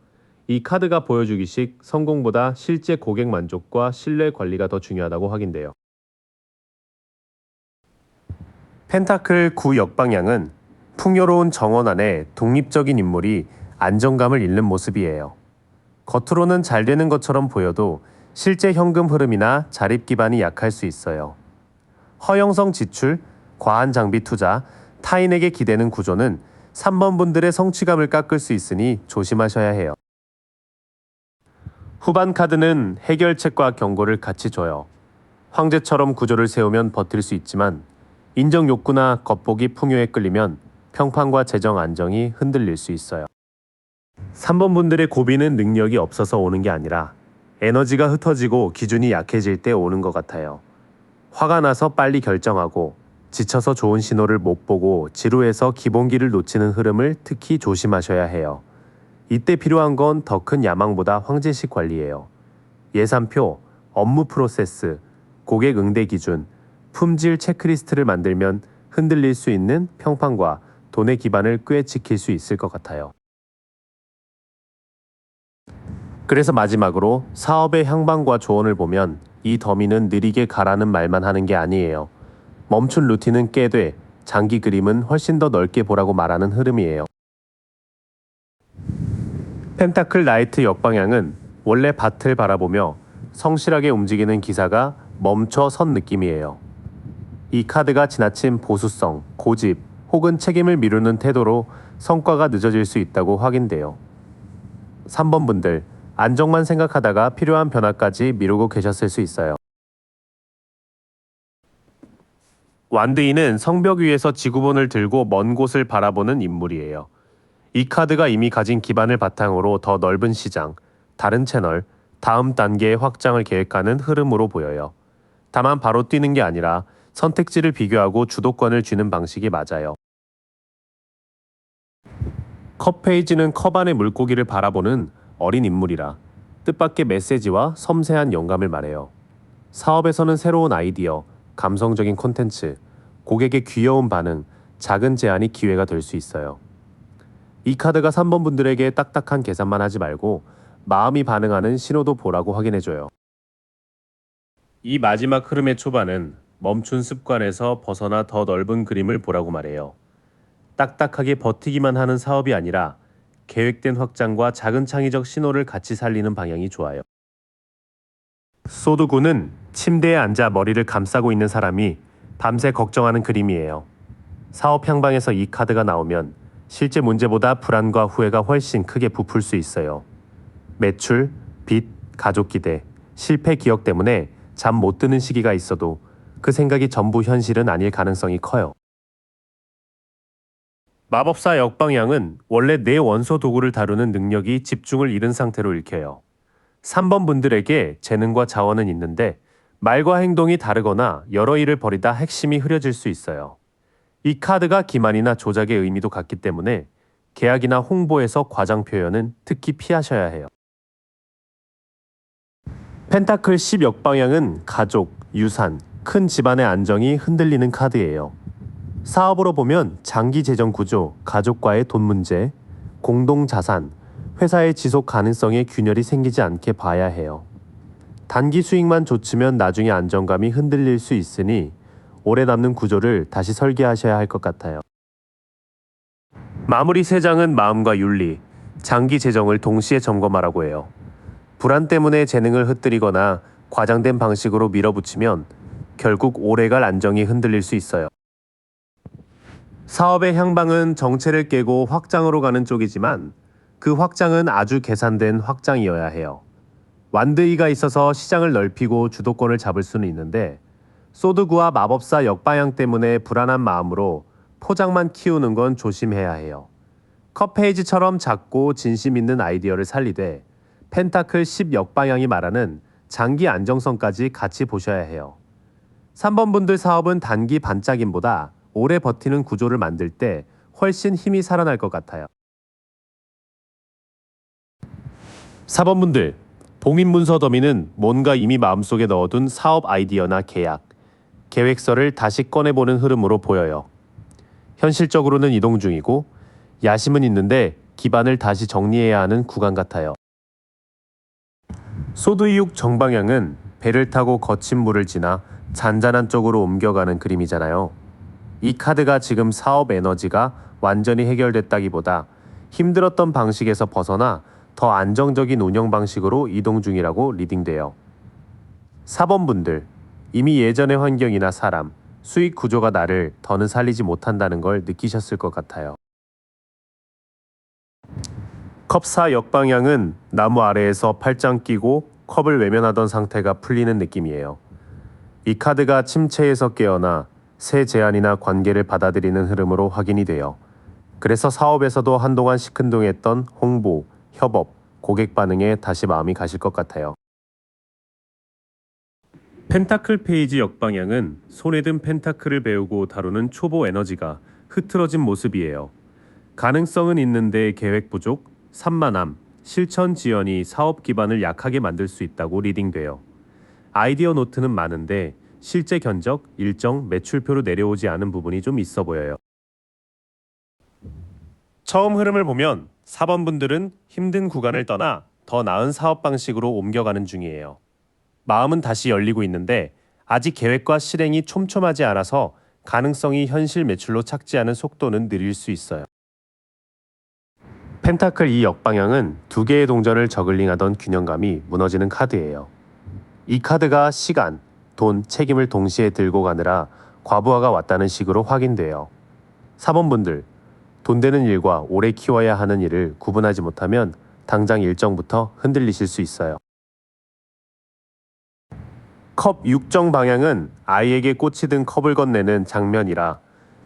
[SPEAKER 1] 이 카드가 보여주기식 성공보다 실제 고객 만족과 신뢰 관리가 더 중요하다고 확인돼요. 펜타클 9 역방향은 풍요로운 정원 안에 독립적인 인물이 안정감을 잃는 모습이에요. 겉으로는 잘 되는 것처럼 보여도 실제 현금 흐름이나 자립 기반이 약할 수 있어요. 허영성 지출, 과한 장비 투자, 타인에게 기대는 구조는 3번 분들의 성취감을 깎을 수 있으니 조심하셔야 해요. 후반 카드는 해결책과 경고를 같이 줘요. 황제처럼 구조를 세우면 버틸 수 있지만 인정 욕구나 겉보기 풍요에 끌리면 평판과 재정 안정이 흔들릴 수 있어요. 3번 분들의 고비는 능력이 없어서 오는 게 아니라 에너지가 흩어지고 기준이 약해질 때 오는 것 같아요. 화가 나서 빨리 결정하고 지쳐서 좋은 신호를 못 보고 지루해서 기본기를 놓치는 흐름을 특히 조심하셔야 해요. 이때 필요한 건 더 큰 야망보다 황제식 관리예요. 예산표, 업무 프로세스, 고객 응대 기준, 품질 체크리스트를 만들면 흔들릴 수 있는 평판과 돈의 기반을 꽤 지킬 수 있을 것 같아요. 그래서 마지막으로 사업의 향방과 조언을 보면 이 더미는 느리게 가라는 말만 하는 게 아니에요. 멈춘 루틴은 깨되 장기 그림은 훨씬 더 넓게 보라고 말하는 흐름이에요. 펜타클 나이트 역방향은 원래 밭을 바라보며 성실하게 움직이는 기사가 멈춰 선 느낌이에요. 이 카드가 지나친 보수성, 고집 혹은 책임을 미루는 태도로 성과가 늦어질 수 있다고 확인돼요. 3번 분들, 안정만 생각하다가 필요한 변화까지 미루고 계셨을 수 있어요. 완드인은 성벽 위에서 지구본을 들고 먼 곳을 바라보는 인물이에요. 이 카드가 이미 가진 기반을 바탕으로 더 넓은 시장, 다른 채널, 다음 단계의 확장을 계획하는 흐름으로 보여요. 다만 바로 뛰는 게 아니라 선택지를 비교하고 주도권을 쥐는 방식이 맞아요. 컵 페이지는 컵 안의 물고기를 바라보는 어린 인물이라 뜻밖의 메시지와 섬세한 영감을 말해요. 사업에서는 새로운 아이디어, 감성적인 콘텐츠, 고객의 귀여운 반응, 작은 제안이 기회가 될 수 있어요. 이 카드가 3번 분들에게 딱딱한 계산만 하지 말고 마음이 반응하는 신호도 보라고 확인해줘요. 이 마지막 흐름의 초반은 멈춘 습관에서 벗어나 더 넓은 그림을 보라고 말해요. 딱딱하게 버티기만 하는 사업이 아니라 계획된 확장과 작은 창의적 신호를 같이 살리는 방향이 좋아요. 소드9는 침대에 앉아 머리를 감싸고 있는 사람이 밤새 걱정하는 그림이에요. 사업 향방에서 이 카드가 나오면 실제 문제보다 불안과 후회가 훨씬 크게 부풀 수 있어요. 매출, 빚, 가족 기대, 실패 기억 때문에 잠 못 드는 시기가 있어도 그 생각이 전부 현실은 아닐 가능성이 커요. 마법사 역방향은 원래 내 원소 도구를 다루는 능력이 집중을 잃은 상태로 읽혀요. 3번 분들에게 재능과 자원은 있는데 말과 행동이 다르거나 여러 일을 벌이다 핵심이 흐려질 수 있어요. 이 카드가 기만이나 조작의 의미도 갖기 때문에 계약이나 홍보에서 과장 표현은 특히 피하셔야 해요. 펜타클 10 역방향은 가족, 유산, 큰 집안의 안정이 흔들리는 카드예요. 사업으로 보면 장기 재정 구조, 가족과의 돈 문제, 공동 자산, 회사의 지속 가능성에 균열이 생기지 않게 봐야 해요. 단기 수익만 좇으면 나중에 안정감이 흔들릴 수 있으니 오래 남는 구조를 다시 설계하셔야 할 것 같아요. 마무리 3장은 마음과 윤리, 장기 재정을 동시에 점검하라고 해요. 불안 때문에 재능을 흩뜨리거나 과장된 방식으로 밀어붙이면 결국 오래갈 안정이 흔들릴 수 있어요. 사업의 향방은 정체를 깨고 확장으로 가는 쪽이지만 그 확장은 아주 계산된 확장이어야 해요. 완드이가 있어서 시장을 넓히고 주도권을 잡을 수는 있는데 소드구와 마법사 역방향 때문에 불안한 마음으로 포장만 키우는 건 조심해야 해요. 컵페이지처럼 작고 진심 있는 아이디어를 살리되 펜타클 10 역방향이 말하는 장기 안정성까지 같이 보셔야 해요. 3번 분들 사업은 단기 반짝임보다 오래 버티는 구조를 만들 때 훨씬 힘이 살아날 것 같아요. 4번 분들, 봉인문서 더미는 뭔가 이미 마음속에 넣어둔 사업 아이디어나 계약, 계획서를 다시 꺼내보는 흐름으로 보여요. 현실적으로는 이동 중이고 야심은 있는데 기반을 다시 정리해야 하는 구간 같아요. 소드이육 정방향은 배를 타고 거친 물을 지나 잔잔한 쪽으로 옮겨가는 그림이잖아요. 이 카드가 지금 사업 에너지가 완전히 해결됐다기보다 힘들었던 방식에서 벗어나 더 안정적인 운영 방식으로 이동 중이라고 리딩돼요. 4번 분들, 이미 예전의 환경이나 사람, 수익 구조가 나를 더는 살리지 못한다는 걸 느끼셨을 것 같아요. 컵4 역방향은 나무 아래에서 팔짱 끼고 컵을 외면하던 상태가 풀리는 느낌이에요. 이 카드가 침체에서 깨어나 새 제안이나 관계를 받아들이는 흐름으로 확인이 돼요. 그래서 사업에서도 한동안 시큰둥했던 홍보, 협업, 고객 반응에 다시 마음이 가실 것 같아요. 펜타클 페이지 역방향은 손에 든 펜타클을 배우고 다루는 초보 에너지가 흐트러진 모습이에요. 가능성은 있는데 계획 부족, 산만함, 실천 지연이 사업 기반을 약하게 만들 수 있다고 리딩돼요. 아이디어 노트는 많은데 실제 견적, 일정, 매출표로 내려오지 않은 부분이 좀 있어 보여요. 처음 흐름을 보면 4번 분들은 힘든 구간을 떠나 더 나은 사업 방식으로 옮겨가는 중이에요. 마음은 다시 열리고 있는데 아직 계획과 실행이 촘촘하지 않아서 가능성이 현실 매출로 착지하는 속도는 느릴 수 있어요. 펜타클 2 역방향은 두 개의 동전을 저글링하던 균형감이 무너지는 카드예요. 이 카드가 시간, 돈, 책임을 동시에 들고 가느라 과부하가 왔다는 식으로 확인돼요. 4번 분들, 돈 되는 일과 오래 키워야 하는 일을 구분하지 못하면 당장 일정부터 흔들리실 수 있어요. 컵 6정 방향은 아이에게 꽃이 든 컵을 건네는 장면이라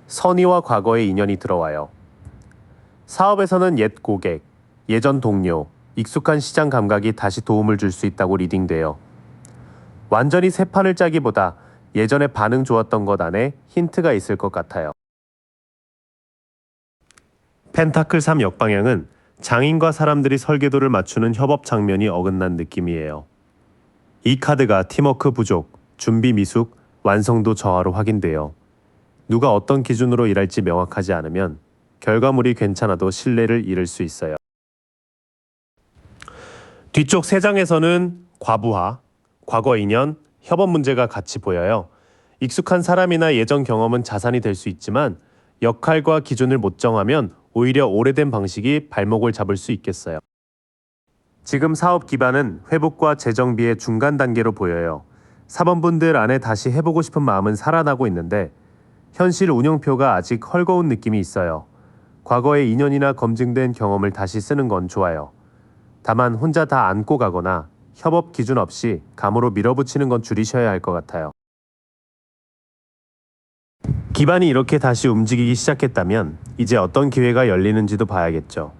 [SPEAKER 1] 선의와 과거의 인연이 들어와요. 사업에서는 옛 고객, 예전 동료, 익숙한 시장 감각이 다시 도움을 줄 수 있다고 리딩돼요. 완전히 새 판을 짜기보다 예전에 반응 좋았던 것 안에 힌트가 있을 것 같아요. 펜타클 3 역방향은 장인과 사람들이 설계도를 맞추는 협업 장면이 어긋난 느낌이에요. 이 카드가 팀워크 부족, 준비 미숙, 완성도 저하로 확인돼요. 누가 어떤 기준으로 일할지 명확하지 않으면 결과물이 괜찮아도 신뢰를 잃을 수 있어요. 뒤쪽 3장에서는 과부하, 과거 인연, 협업 문제가 같이 보여요. 익숙한 사람이나 예전 경험은 자산이 될 수 있지만 역할과 기준을 못 정하면 오히려 오래된 방식이 발목을 잡을 수 있겠어요. 지금 사업 기반은 회복과 재정비의 중간 단계로 보여요. 사번분들 안에 다시 해보고 싶은 마음은 살아나고 있는데 현실 운영표가 아직 헐거운 느낌이 있어요. 과거의 인연이나 검증된 경험을 다시 쓰는 건 좋아요. 다만 혼자 다 안고 가거나 협업 기준 없이 감으로 밀어붙이는 건 줄이셔야 할 것 같아요. 기반이 이렇게 다시 움직이기 시작했다면 이제 어떤 기회가 열리는지도 봐야겠죠.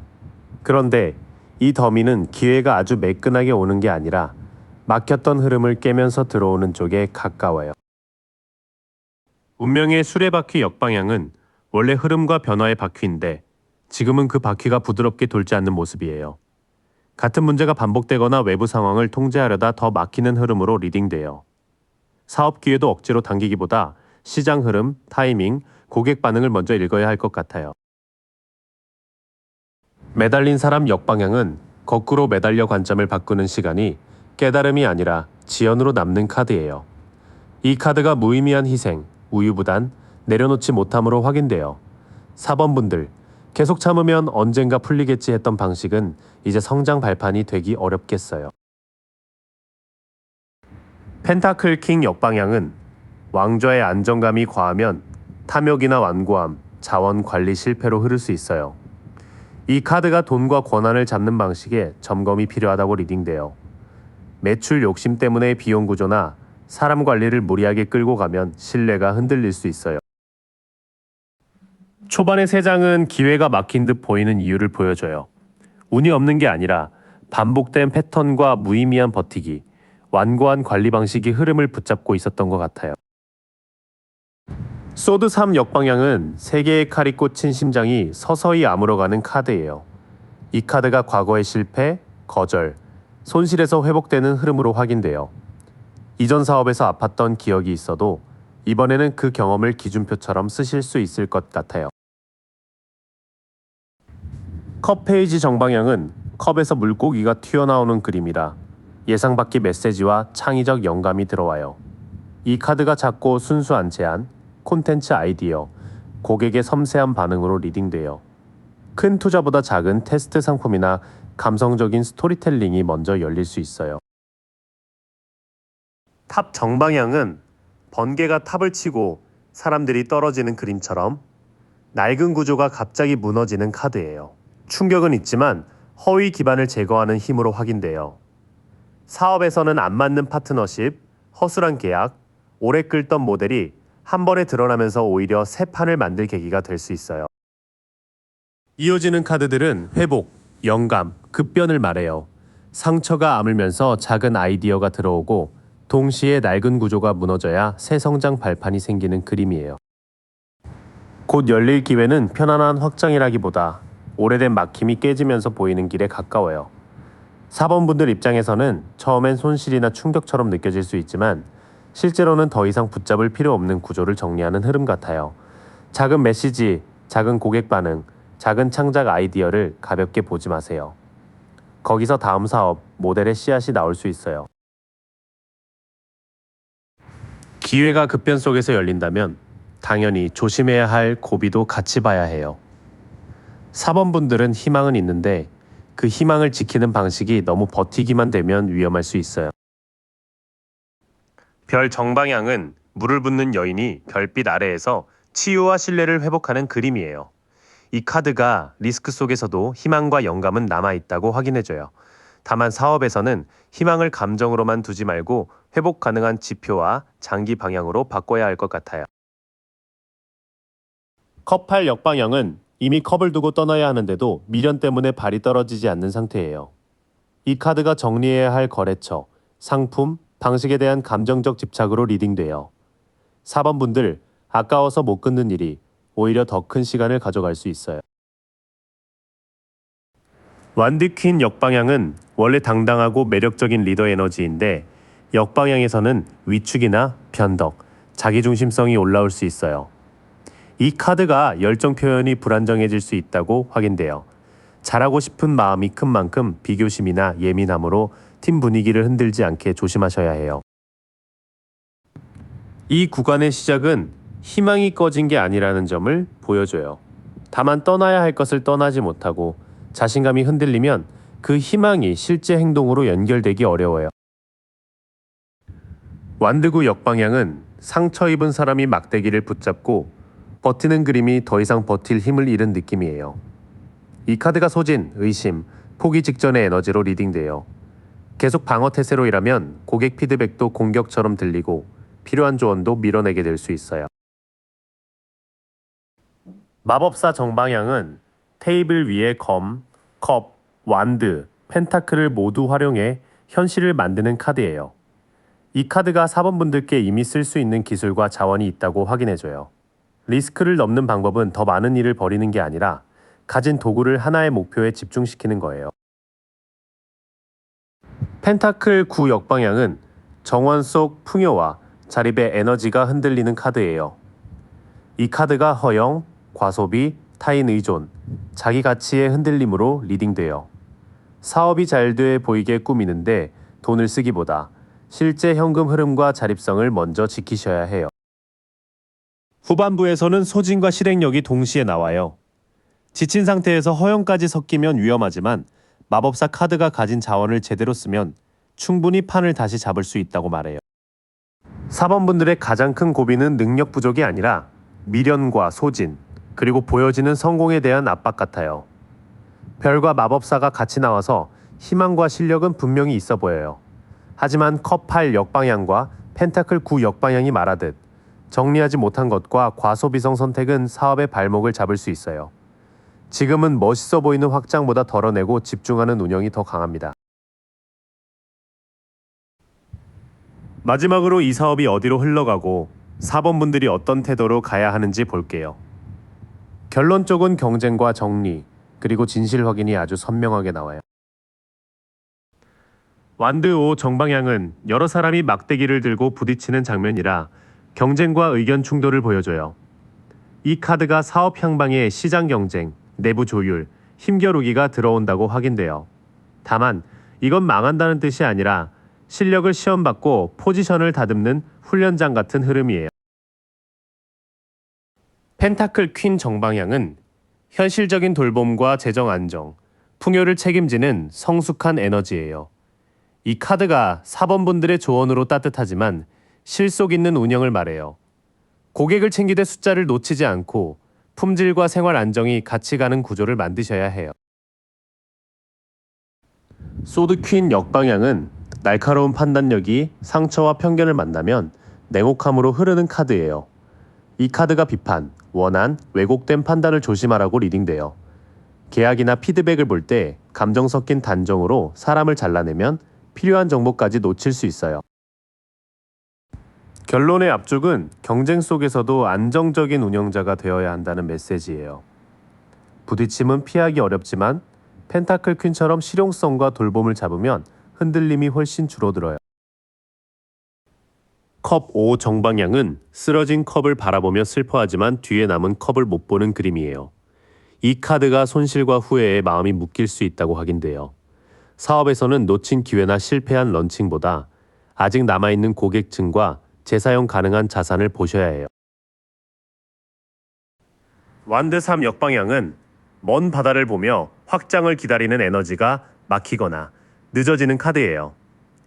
[SPEAKER 1] 그런데 이 더미는 기회가 아주 매끈하게 오는 게 아니라 막혔던 흐름을 깨면서 들어오는 쪽에 가까워요. 운명의 수레바퀴 역방향은 원래 흐름과 변화의 바퀴인데 지금은 그 바퀴가 부드럽게 돌지 않는 모습이에요. 같은 문제가 반복되거나 외부 상황을 통제하려다 더 막히는 흐름으로 리딩돼요. 사업 기회도 억지로 당기기보다 시장 흐름, 타이밍, 고객 반응을 먼저 읽어야 할 것 같아요. 매달린 사람 역방향은 거꾸로 매달려 관점을 바꾸는 시간이 깨달음이 아니라 지연으로 남는 카드예요. 이 카드가 무의미한 희생, 우유부단, 내려놓지 못함으로 확인돼요. 4번 분들, 계속 참으면 언젠가 풀리겠지 했던 방식은 이제 성장 발판이 되기 어렵겠어요. 펜타클 킹 역방향은 왕좌의 안정감이 과하면 탐욕이나 완고함, 자원 관리 실패로 흐를 수 있어요. 이 카드가 돈과 권한을 잡는 방식에 점검이 필요하다고 리딩돼요. 매출 욕심 때문에 비용 구조나 사람 관리를 무리하게 끌고 가면 신뢰가 흔들릴 수 있어요. 초반의 세 장은 기회가 막힌 듯 보이는 이유를 보여줘요. 운이 없는 게 아니라 반복된 패턴과 무의미한 버티기, 완고한 관리 방식이 흐름을 붙잡고 있었던 것 같아요. 소드 3 역방향은 세 개의 칼이 꽂힌 심장이 서서히 아물어가는 카드예요. 이 카드가 과거의 실패, 거절, 손실에서 회복되는 흐름으로 확인돼요. 이전 사업에서 아팠던 기억이 있어도 이번에는 그 경험을 기준표처럼 쓰실 수 있을 것 같아요. 컵 페이지 정방향은 컵에서 물고기가 튀어나오는 그림이라 예상 밖의 메시지와 창의적 영감이 들어와요. 이 카드가 작고 순수한 제안, 콘텐츠 아이디어, 고객의 섬세한 반응으로 리딩돼요. 큰 투자보다 작은 테스트 상품이나 감성적인 스토리텔링이 먼저 열릴 수 있어요. 탑 정방향은 번개가 탑을 치고 사람들이 떨어지는 그림처럼 낡은 구조가 갑자기 무너지는 카드예요. 충격은 있지만 허위 기반을 제거하는 힘으로 확인돼요. 사업에서는 안 맞는 파트너십, 허술한 계약, 오래 끌던 모델이 한 번에 드러나면서 오히려 새 판을 만들 계기가 될 수 있어요. 이어지는 카드들은 회복, 영감, 급변을 말해요. 상처가 아물면서 작은 아이디어가 들어오고 동시에 낡은 구조가 무너져야 새 성장 발판이 생기는 그림이에요. 곧 열릴 기회는 편안한 확장이라기보다 오래된 막힘이 깨지면서 보이는 길에 가까워요. 4번 분들 입장에서는 처음엔 손실이나 충격처럼 느껴질 수 있지만 실제로는 더 이상 붙잡을 필요 없는 구조를 정리하는 흐름 같아요. 작은 메시지, 작은 고객 반응, 작은 창작 아이디어를 가볍게 보지 마세요. 거기서 다음 사업, 모델의 씨앗이 나올 수 있어요. 기회가 급변 속에서 열린다면 당연히 조심해야 할 고비도 같이 봐야 해요. 4번 분들은 희망은 있는데 그 희망을 지키는 방식이 너무 버티기만 되면 위험할 수 있어요. 별 정방향은 물을 붓는 여인이 별빛 아래에서 치유와 신뢰를 회복하는 그림이에요. 이 카드가 리스크 속에서도 희망과 영감은 남아있다고 확인해줘요. 다만 사업에서는 희망을 감정으로만 두지 말고 회복 가능한 지표와 장기 방향으로 바꿔야 할 것 같아요. 컵 8 역방향은 이미 컵을 두고 떠나야 하는데도 미련 때문에 발이 떨어지지 않는 상태예요. 이 카드가 정리해야 할 거래처, 상품, 방식에 대한 감정적 집착으로 리딩돼요. 4번 분들, 아까워서 못 끊는 일이 오히려 더 큰 시간을 가져갈 수 있어요. 완드 퀸 역방향은 원래 당당하고 매력적인 리더 에너지인데 역방향에서는 위축이나 변덕, 자기중심성이 올라올 수 있어요. 이 카드가 열정 표현이 불안정해질 수 있다고 확인돼요. 잘하고 싶은 마음이 큰 만큼 비교심이나 예민함으로 팀 분위기를 흔들지 않게 조심하셔야 해요. 이 구간의 시작은 희망이 꺼진 게 아니라는 점을 보여줘요. 다만 떠나야 할 것을 떠나지 못하고 자신감이 흔들리면 그 희망이 실제 행동으로 연결되기 어려워요. 완드구 역방향은 상처 입은 사람이 막대기를 붙잡고 버티는 그림이 더 이상 버틸 힘을 잃은 느낌이에요. 이 카드가 소진, 의심, 포기 직전의 에너지로 리딩돼요. 계속 방어 태세로 일하면 고객 피드백도 공격처럼 들리고 필요한 조언도 밀어내게 될 수 있어요. 마법사 정방향은 테이블 위에 검, 컵, 완드, 펜타클을 모두 활용해 현실을 만드는 카드예요. 이 카드가 4번 분들께 이미 쓸 수 있는 기술과 자원이 있다고 확인해줘요. 리스크를 넘는 방법은 더 많은 일을 벌이는 게 아니라 가진 도구를 하나의 목표에 집중시키는 거예요. 펜타클 9 역방향은 정원 속 풍요와 자립의 에너지가 흔들리는 카드예요. 이 카드가 허영, 과소비, 타인 의존, 자기 가치의 흔들림으로 리딩돼요. 사업이 잘 돼 보이게 꾸미는데 돈을 쓰기보다 실제 현금 흐름과 자립성을 먼저 지키셔야 해요. 후반부에서는 소진과 실행력이 동시에 나와요. 지친 상태에서 허영까지 섞이면 위험하지만 마법사 카드가 가진 자원을 제대로 쓰면 충분히 판을 다시 잡을 수 있다고 말해요. 사범분들의 가장 큰 고비는 능력 부족이 아니라 미련과 소진, 그리고 보여지는 성공에 대한 압박 같아요. 별과 마법사가 같이 나와서 희망과 실력은 분명히 있어 보여요. 하지만 컵 8 역방향과 펜타클 9 역방향이 말하듯 정리하지 못한 것과 과소비성 선택은 사업의 발목을 잡을 수 있어요. 지금은 멋있어 보이는 확장보다 덜어내고 집중하는 운영이 더 강합니다. 마지막으로 이 사업이 어디로 흘러가고 사범분들이 어떤 태도로 가야 하는지 볼게요. 결론 쪽은 경쟁과 정리, 그리고 진실 확인이 아주 선명하게 나와요. 완드 5 정방향은 여러 사람이 막대기를 들고 부딪히는 장면이라 경쟁과 의견 충돌을 보여줘요. 이 카드가 사업 향방에 시장 경쟁, 내부 조율, 힘겨루기가 들어온다고 확인돼요. 다만 이건 망한다는 뜻이 아니라 실력을 시험받고 포지션을 다듬는 훈련장 같은 흐름이에요. 펜타클 퀸 정방향은 현실적인 돌봄과 재정 안정, 풍요를 책임지는 성숙한 에너지예요. 이 카드가 사범분들의 조언으로 따뜻하지만 실속 있는 운영을 말해요. 고객을 챙기되 숫자를 놓치지 않고 품질과 생활 안정이 같이 가는 구조를 만드셔야 해요. 소드 퀸 역방향은 날카로운 판단력이 상처와 편견을 만나면 냉혹함으로 흐르는 카드예요. 이 카드가 비판, 원한, 왜곡된 판단을 조심하라고 리딩돼요. 계약이나 피드백을 볼 때 감정 섞인 단정으로 사람을 잘라내면 필요한 정보까지 놓칠 수 있어요. 결론의 앞쪽은 경쟁 속에서도 안정적인 운영자가 되어야 한다는 메시지예요. 부딪힘은 피하기 어렵지만 펜타클 퀸처럼 실용성과 돌봄을 잡으면 흔들림이 훨씬 줄어들어요. 컵 5 정방향은 쓰러진 컵을 바라보며 슬퍼하지만 뒤에 남은 컵을 못 보는 그림이에요. 이 카드가 손실과 후회에 마음이 묶일 수 있다고 확인돼요. 사업에서는 놓친 기회나 실패한 런칭보다 아직 남아있는 고객층과 재사용 가능한 자산을 보셔야 해요. 완드 3 역방향은 먼 바다를 보며 확장을 기다리는 에너지가 막히거나 늦어지는 카드예요.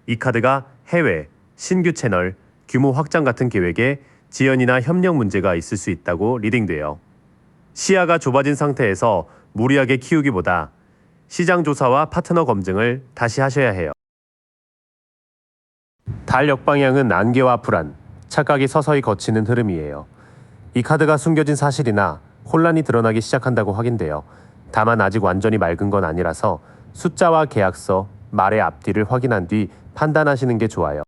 [SPEAKER 1] 이 카드가 해외, 신규 채널, 규모 확장 같은 계획에 지연이나 협력 문제가 있을 수 있다고 리딩돼요. 시야가 좁아진 상태에서 무리하게 키우기보다 시장 조사와 파트너 검증을 다시 하셔야 해요. 달 역방향은 안개와 불안, 착각이 서서히 거치는 흐름이에요. 이 카드가 숨겨진 사실이나 혼란이 드러나기 시작한다고 확인돼요. 다만 아직 완전히 맑은 건 아니라서 숫자와 계약서, 말의 앞뒤를 확인한 뒤 판단하시는 게 좋아요.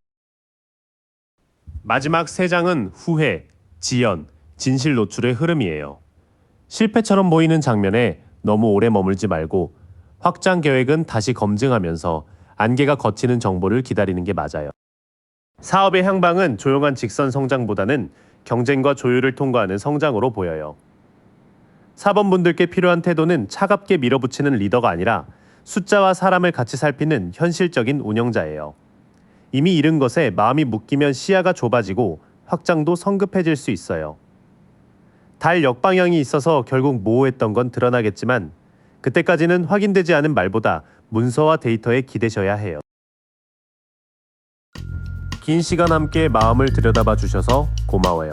[SPEAKER 1] 마지막 3장은 후회, 지연, 진실 노출의 흐름이에요. 실패처럼 보이는 장면에 너무 오래 머물지 말고 확장 계획은 다시 검증하면서 안개가 걷히는 정보를 기다리는 게 맞아요. 사업의 향방은 조용한 직선 성장보다는 경쟁과 조율을 통과하는 성장으로 보여요. 사범분들께 필요한 태도는 차갑게 밀어붙이는 리더가 아니라 숫자와 사람을 같이 살피는 현실적인 운영자예요. 이미 잃은 것에 마음이 묶이면 시야가 좁아지고 확장도 성급해질 수 있어요. 달 역방향이 있어서 결국 모호했던 건 드러나겠지만 그때까지는 확인되지 않은 말보다 문서와 데이터에 기대셔야 해요. 긴 시간 함께 마음을 들여다봐 주셔서 고마워요.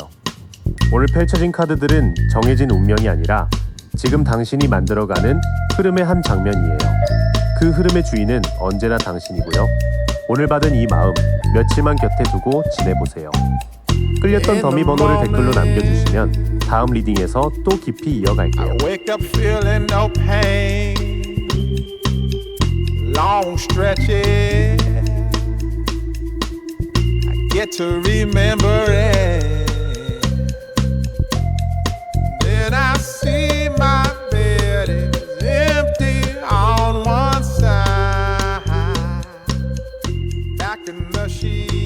[SPEAKER 1] 오늘 펼쳐진 카드들은 정해진 운명이 아니라 지금 당신이 만들어가는 흐름의 한 장면이에요. 그 흐름의 주인은 언제나 당신이고요. 오늘 받은 이 마음 며칠만 곁에 두고 지내보세요. 끌렸던 더미 번호를 댓글로 남겨주시면 다음 리딩에서 또 깊이 이어갈게요.
[SPEAKER 2] I wake up feeling no pain, long stretches. I get to remember it. Then I see my bed is empty on one side. Back in the sheet.